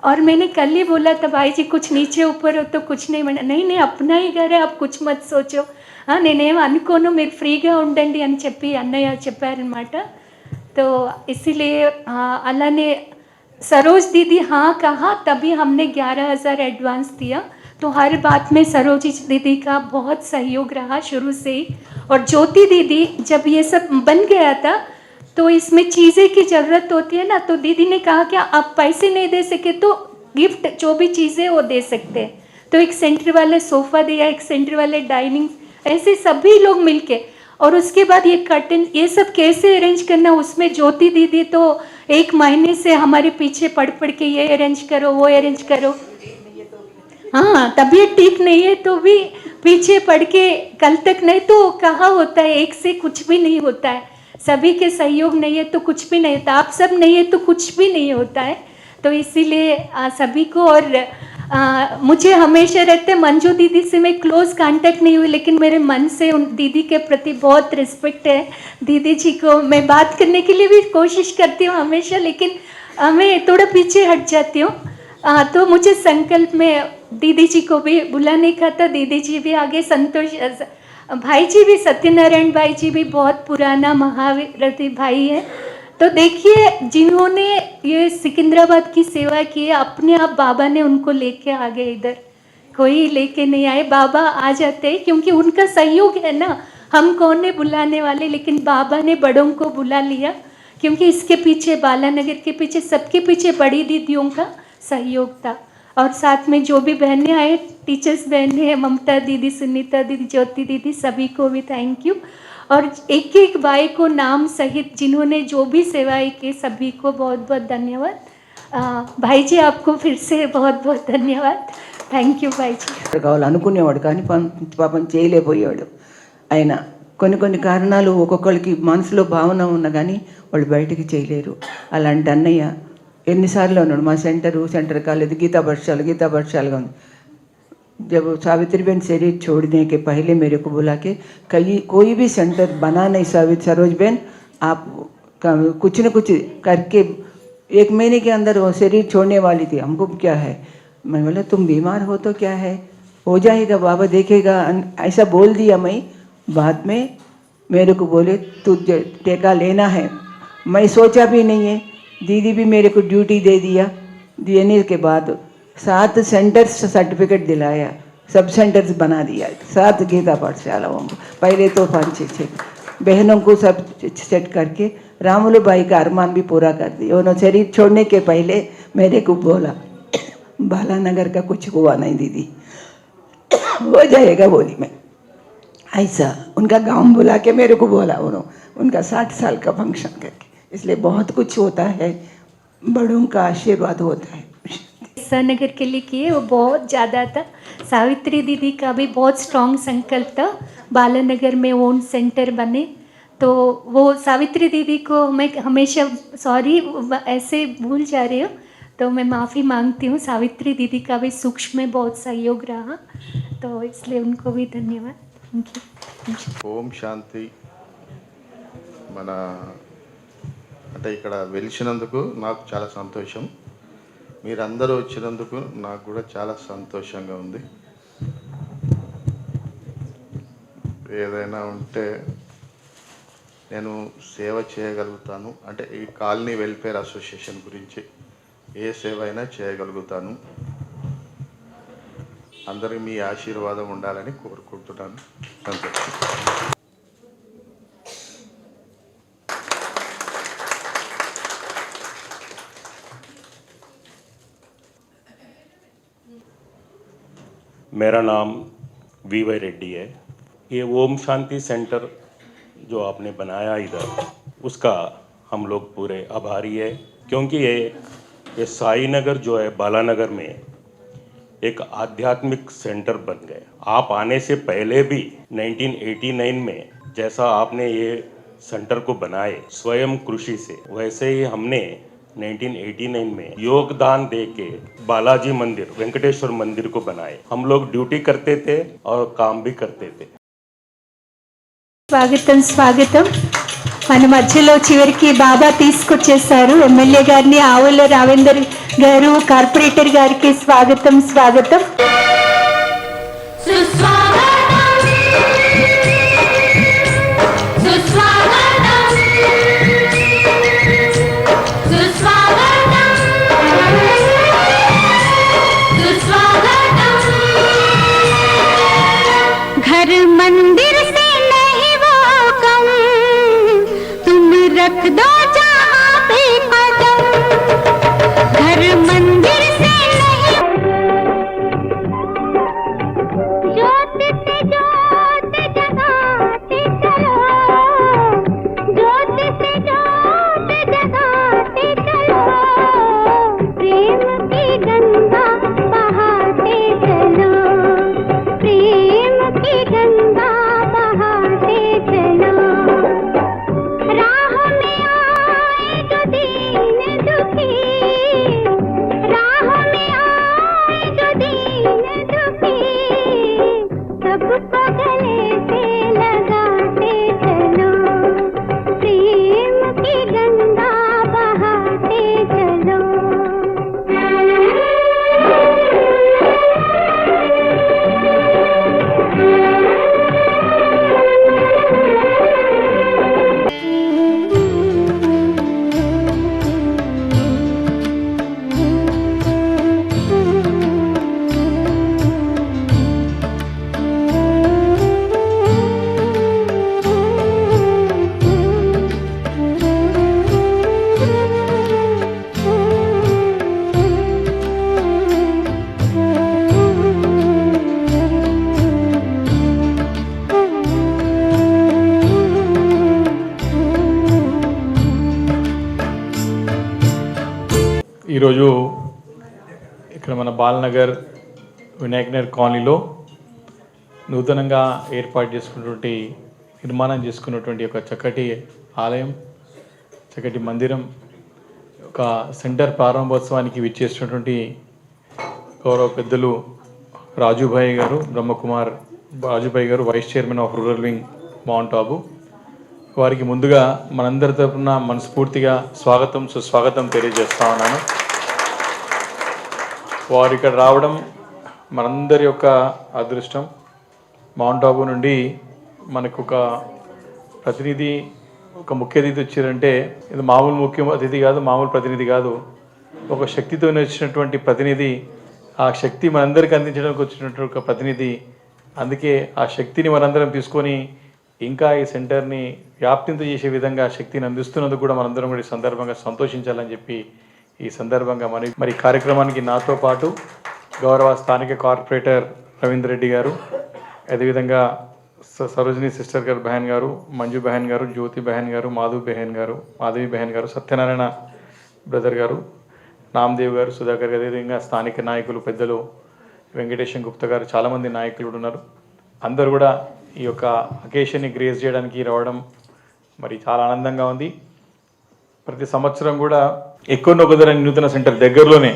और मैंने कल ही बोला था भाई जी कुछ नीचे ऊपर हो तो कुछ नहीं, मैंने नहीं अपना ही घर है, आप कुछ मत सोचो, నేనేం అనుకోను, మీరు ఫ్రీగా ఉండండి అని చెప్పి అన్నయ్య చెప్పారనమాట। तो इसीलिए అలానే सरोज दीदी हाँ कहा, तभी हमने 11,000 एडवांस दिया। तो हर बात में सरोज दीदी का बहुत सहयोग रहा शुरू से ही। और ज्योति दीदी जब ये सब बन गया था तो इसमें चीज़ें की ज़रूरत होती है ना, तो दीदी ने कहा कि आप पैसे नहीं दे सके तो गिफ्ट जो भी चीज़ें वो दे सकते हैं। तो एक सेंटर वाले सोफ़ा दिया, एक सेंटर वाले डाइनिंग, ऐसे सभी लोग मिलके। और उसके बाद ये कर्टन ये सब कैसे अरेंज करना, उसमें ज्योति दीदी तो 1 महीने से हमारे पीछे पढ़ के ये अरेंज करो वो अरेंज करो। हाँ, तबीयत ठीक नहीं है तो भी पीछे पढ़ के कल तक नहीं तो कहा होता है, एक से कुछ भी नहीं होता है। सभी के सहयोग नहीं है तो कुछ भी नहीं होता, आप सब नहीं है तो कुछ भी नहीं होता है। तो इसीलिए सभी को। और मुझे हमेशा रहते, मंजू दीदी से मैं क्लोज कांटेक्ट नहीं हुई, लेकिन मेरे मन से उन दीदी के प्रति बहुत रिस्पेक्ट है। दीदी जी को मैं बात करने के लिए भी कोशिश करती हूँ हमेशा, लेकिन मैं थोड़ा पीछे हट जाती हूँ। तो मुझे संकल्प में दीदी जी को भी बुलाने का था, दीदी जी भी आगे, संतोष भाई जी भी, सत्यनारायण भाई जी भी बहुत पुराना महावीर भाई है। तो देखिए जिन्होंने ये सिकंदराबाद की सेवा की है, अपने आप बाबा ने उनको लेके आ गए इधर, कोई लेके नहीं आए, बाबा आ जाते हैं क्योंकि उनका सहयोग है ना। हम कौन है बुलाने वाले, लेकिन बाबा ने बड़ों को बुला लिया क्योंकि इसके पीछे बालानगर के पीछे सबके पीछे बड़ी दीदियों का सहयोग था। और साथ में जो भी बहनें आए, टीचर्स बहनें हैं, ममता दीदी, सुनीता दीदी, ज्योति दीदी, सभी को भी थैंक यू। और एक एक भाई को नाम सहित जिन्होंने जो भी सेवाएं की सभी को बहुत बहुत धन्यवाद। भाई जी आपको फिर से बहुत बहुत धन्यवाद, थैंक यू भाई जी। కావాలనుకునేవాడు కానీ పాపం చేయలేకపోయాడు ఆయన। కొన్ని కారణాలు ఒక్కొక్కరికి మనసులో భావన ఉన్నా కానీ వాళ్ళు బయటికి చేయలేరు। అలాంటి అన్నయ్య ఎన్నిసార్లు ఉన్నాడు మా సెంటర్ కాలేదు, గీతా पाठशाला ఉంది। जब सावित्री बहन शरीर छोड़ने के पहले मेरे को बुला के कोई भी सेंटर बना नहीं सरोज बहन, आप कुछ न कुछ करके 1 महीने के अंदर वो शरीर छोड़ने वाली थी। हमको क्या है, मैं बोला तुम बीमार हो तो क्या है, हो जाएगा, बाबा देखेगा, ऐसा बोल दिया। मैं बाद में मेरे को बोले तू टीका लेना है, मैं सोचा भी नहीं है। दीदी भी मेरे को ड्यूटी दे दिया, देने के बाद 7 सेंटर्स सर्टिफिकेट दिलाया, सब सेंटर्स बना दिया, 7 गीता पाठशालाओं को। पहले तो 5-6 बहनों को सब सेट करके रामुलु भाई का अरमान भी पूरा कर दिया। उन्होंने शरीर छोड़ने के पहले मेरे को बोला बालानगर का कुछ हुआ नहीं दीदी, हो जाएगा बोली मैं। ऐसा उनका गांव बुला के मेरे को बोला उनका 60 साल का फंक्शन करके। इसलिए बहुत कुछ होता है, बड़ों का आशीर्वाद होता है। नगर के लिए किए वो बहुत ज़्यादा था। सावित्री दीदी का भी बहुत स्ट्रॉन्ग संकल्प था, बालानगर में ओन सेंटर बने। तो वो सावित्री दीदी को मैं हमेशा सॉरी ऐसे भूल जा रही हूँ, तो मैं माफ़ी मांगती हूँ। सावित्री दीदी का भी सूक्ष्म में बहुत सहयोग रहा, तो इसलिए उनको भी धन्यवाद, थैंक यू। ఓం శాంతి। మన అంటే ఇక్కడ వెలిసినందుకు నాకు చాలా సంతోషం, మీరందరూ వచ్చినందుకు నాకు కూడా చాలా సంతోషంగా ఉంది। ఏదైనా ఉంటే నేను సేవ చేయగలుగుతాను, అంటే ఈ కాలనీ వెల్ఫేర్ అసోసియేషన్ గురించి ఏ సేవ అయినా చేయగలుగుతాను। అందరికీ మీ ఆశీర్వాదం ఉండాలని కోరుకుంటున్నాను। సంతోషం। मेरा नाम वी.वाई. रेड्डी है। ये ओम शांति सेंटर जो आपने बनाया इधर, उसका हम लोग पूरे आभारी है, क्योंकि ये साई नगर जो है बालानगर में एक आध्यात्मिक सेंटर बन गए। आप आने से पहले भी 1989 में जैसा आपने ये सेंटर को बनाए स्वयं कृषि से, वैसे ही हमने 1989 में योगदान दे के बालाजी मंदिर, वेंकटेश्वर मंदिर को बनाए। हम लोग ड्यूटी करते थे और काम भी करते थे। స్వాగతం స్వాగతం. మన మధ్యలో చివరికి బాబా తీసుకొచ్చేసారు. ఎమ్మెల్యే గారిని ఆవుల రావేందర్ గారు, కార్పొరేటర్ గారికి స్వాగతం స్వాగతం. घर मंदिर से नहीं वो कम, तुम रख दो जहाँ पे कदम, घर मंदिर से नहीं। जोत से जोत जगाते चलो, जोत से जोत जगाते चलो, प्रेम की गंगा बहाते चलो, प्रेम की गंगा बहाते चलो। राह में आए जो दीन दुखी, राह में आए जो दीन दुखी, सबको गले से लगाते चलो, प्रेम की गंगा बहाते चलो। ఈరోజు ఇక్కడ మన బాలనగర్ వినాయక్ నగర్ కాలనీలో నూతనంగా ఏర్పాటు చేసుకున్నటువంటి నిర్మాణం చేసుకున్నటువంటి ఒక చక్కటి ఆలయం, చక్కటి మందిరం, ఒక సెంటర్ ప్రారంభోత్సవానికి విచ్చేసినటువంటి గౌరవ పెద్దలు రాజుభాయ్ గారు, బ్రహ్మకుమార్ రాజుభాయ్ గారు, vice chairman of rural wing Mount Abu, వారికి ముందుగా మనందరి తరపున మనస్ఫూర్తిగా స్వాగతం సుస్వాగతం తెలియజేస్తా ఉన్నాను. వారు ఇక్కడ రావడం మనందరి యొక్క అదృష్టం. మౌంట్ ఆబు నుండి మనకు ఒక ప్రతినిధి, ఒక ముఖ్య అతిథి వచ్చారంటే ఇది మామూలు ముఖ్య అతిథి కాదు, మామూలు ప్రతినిధి కాదు, ఒక శక్తితో వచ్చినటువంటి ప్రతినిధి. ఆ శక్తి మనందరికీ అందించడానికి వచ్చినటువంటి ఒక ప్రతినిధి. అందుకే ఆ శక్తిని మనందరం తీసుకొని ఇంకా ఈ సెంటర్ని వ్యాప్తింత చేసే విధంగా శక్తిని అందిస్తున్నందుకు కూడా మనందరం కూడా ఈ సందర్భంగా సంతోషించాలని చెప్పి ఈ సందర్భంగా మరి కార్యక్రమానికి నాతో పాటు గౌరవ స్థానిక కార్పొరేటర్ రవీందర్ రెడ్డి గారు, అదేవిధంగా సరోజిని సిస్టర్ గారు బెహన్ గారు, మంజు బెహన్ గారు, జ్యోతి బెహన్ గారు, మాధవి బెహన్ గారు, సత్యనారాయణ బ్రదర్ గారు, నామదేవ్ గారు, సుధాకర్ గారు, అదేవిధంగా స్థానిక నాయకులు పెద్దలు వెంకటేశం గుప్తా గారు, చాలామంది నాయకులు ఉన్నారు. అందరూ కూడా ఈ యొక్క అకేషన్ని గ్రేస్ చేయడానికి రావడం మరి చాలా ఆనందంగా ఉంది. ప్రతి సంవత్సరం కూడా ఎక్కువ ఒకదర నూతన సెంటర్ దగ్గరలోనే,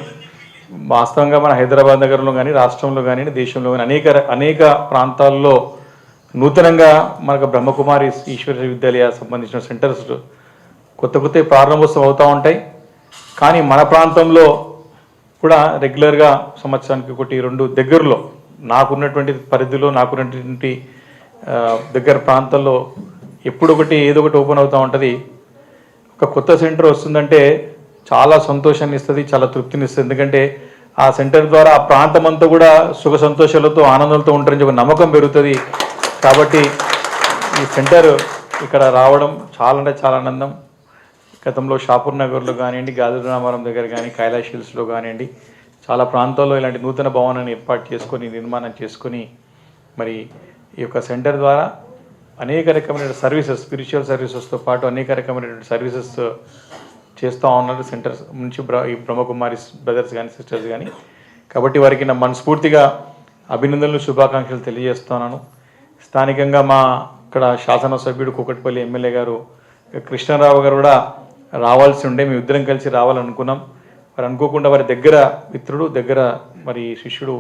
వాస్తవంగా మన హైదరాబాద్ నగరంలో కానీ, రాష్ట్రంలో కానీ, దేశంలో కానీ అనేక ప్రాంతాల్లో నూతనంగా మనకు బ్రహ్మకుమారి ఈశ్వర విద్యాలయ సంబంధించిన సెంటర్స్ కొత్త ప్రారంభోత్సవం అవుతూ ఉంటాయి. కానీ మన ప్రాంతంలో కూడా రెగ్యులర్గా సంవత్సరానికి 1-2 దగ్గరలో నాకున్నటువంటి పరిధిలో, నాకున్నటువంటి దగ్గర ప్రాంతాల్లో ఎప్పుడొకటి ఏదో ఒకటి ఓపెన్ అవుతూ ఉంటుంది. ఒక కొత్త సెంటర్ వస్తుందంటే చాలా సంతోషాన్ని ఇస్తుంది, చాలా తృప్తిని ఇస్తుంది. ఎందుకంటే ఆ సెంటర్ ద్వారా ఆ ప్రాంతం అంతా కూడా సుఖ సంతోషాలతో ఆనందాలతో ఉంటారని ఒక నమ్మకం పెరుగుతుంది. కాబట్టి ఈ సెంటర్ ఇక్కడ రావడం చాలా అంటే చాలా ఆనందం. గతంలో షాపూర్ నగర్లో కానివ్వండి, గాజుల రామారం దగ్గర కానీ, కైలాష్ హిల్స్లో కానివ్వండి, చాలా ప్రాంతాల్లో ఇలాంటి నూతన భవనాన్ని ఏర్పాటు చేసుకొని నిర్మాణం చేసుకొని మరి ఈ యొక్క సెంటర్ ద్వారా అనేక రకమైన సర్వీసెస్, స్పిరిచువల్ సర్వీసెస్తో పాటు అనేక రకమైనటువంటి సర్వీసెస్ చేస్తూ ఉన్నారు సెంటర్స్ నుంచి ఈ బ్రహ్మకుమారి బ్రదర్స్ కానీ సిస్టర్స్ కానీ. కాబట్టి వారికి నా మనస్ఫూర్తిగా అభినందనలు, శుభాకాంక్షలు తెలియజేస్తున్నాను. స్థానికంగా మా ఇక్కడ శాసనసభ్యుడు కూకట్పల్లి ఎమ్మెల్యే గారు కృష్ణారావు గారు కూడా రావాల్సి ఉండే, మేము ఇద్దరం కలిసి రావాలనుకున్నాం. మరి అనుకోకుండా వారి దగ్గర మిత్రుడు, దగ్గర మరి శిష్యుడు,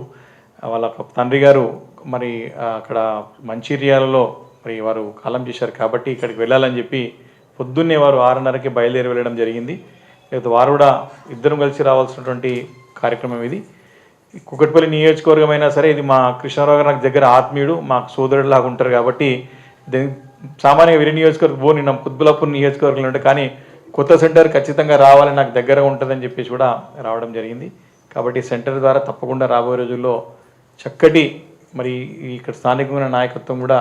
వాళ్ళ తండ్రి గారు మరి అక్కడ మంచిర్యాలలో మరి వారు కాలం చేశారు. కాబట్టి ఇక్కడికి వెళ్ళాలని చెప్పి పొద్దున్నే వారు 6:30కి బయలుదేరి వెళ్ళడం జరిగింది. లేకపోతే వారు కూడా ఇద్దరం కలిసి రావాల్సినటువంటి కార్యక్రమం ఇది. కూకట్పల్లి నియోజకవర్గం అయినా సరే ఇది మా కృష్ణారావు గారు నాకు దగ్గర ఆత్మీయుడు, మాకు సోదరుడిలాగా ఉంటారు. కాబట్టి సామాన్యంగా వేరే నియోజకవర్గం నిన్న కుత్బులాపూర్ నియోజకవర్గంలో ఉంటే, కానీ కొత్త సెంటర్ ఖచ్చితంగా రావాలని నాకు దగ్గర ఉంటుందని చెప్పేసి కూడా రావడం జరిగింది. కాబట్టి సెంటర్ ద్వారా తప్పకుండా రాబోయే రోజుల్లో చక్కటి మరి ఇక్కడ స్థానికమైన నాయకత్వం కూడా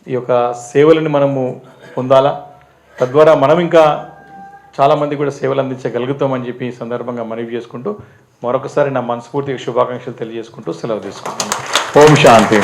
ఈ యొక్క సేవలను మనము పొందాలా, తద్వారా మనం ఇంకా చాలామంది కూడా సేవలు అందించగలుగుతామని చెప్పి ఈ సందర్భంగా మనవి చేసుకుంటూ మరొకసారి నా మనస్ఫూర్తిగా శుభాకాంక్షలు తెలియజేసుకుంటూ సెలవు తీసుకుంటాను. ఓం శాంతి.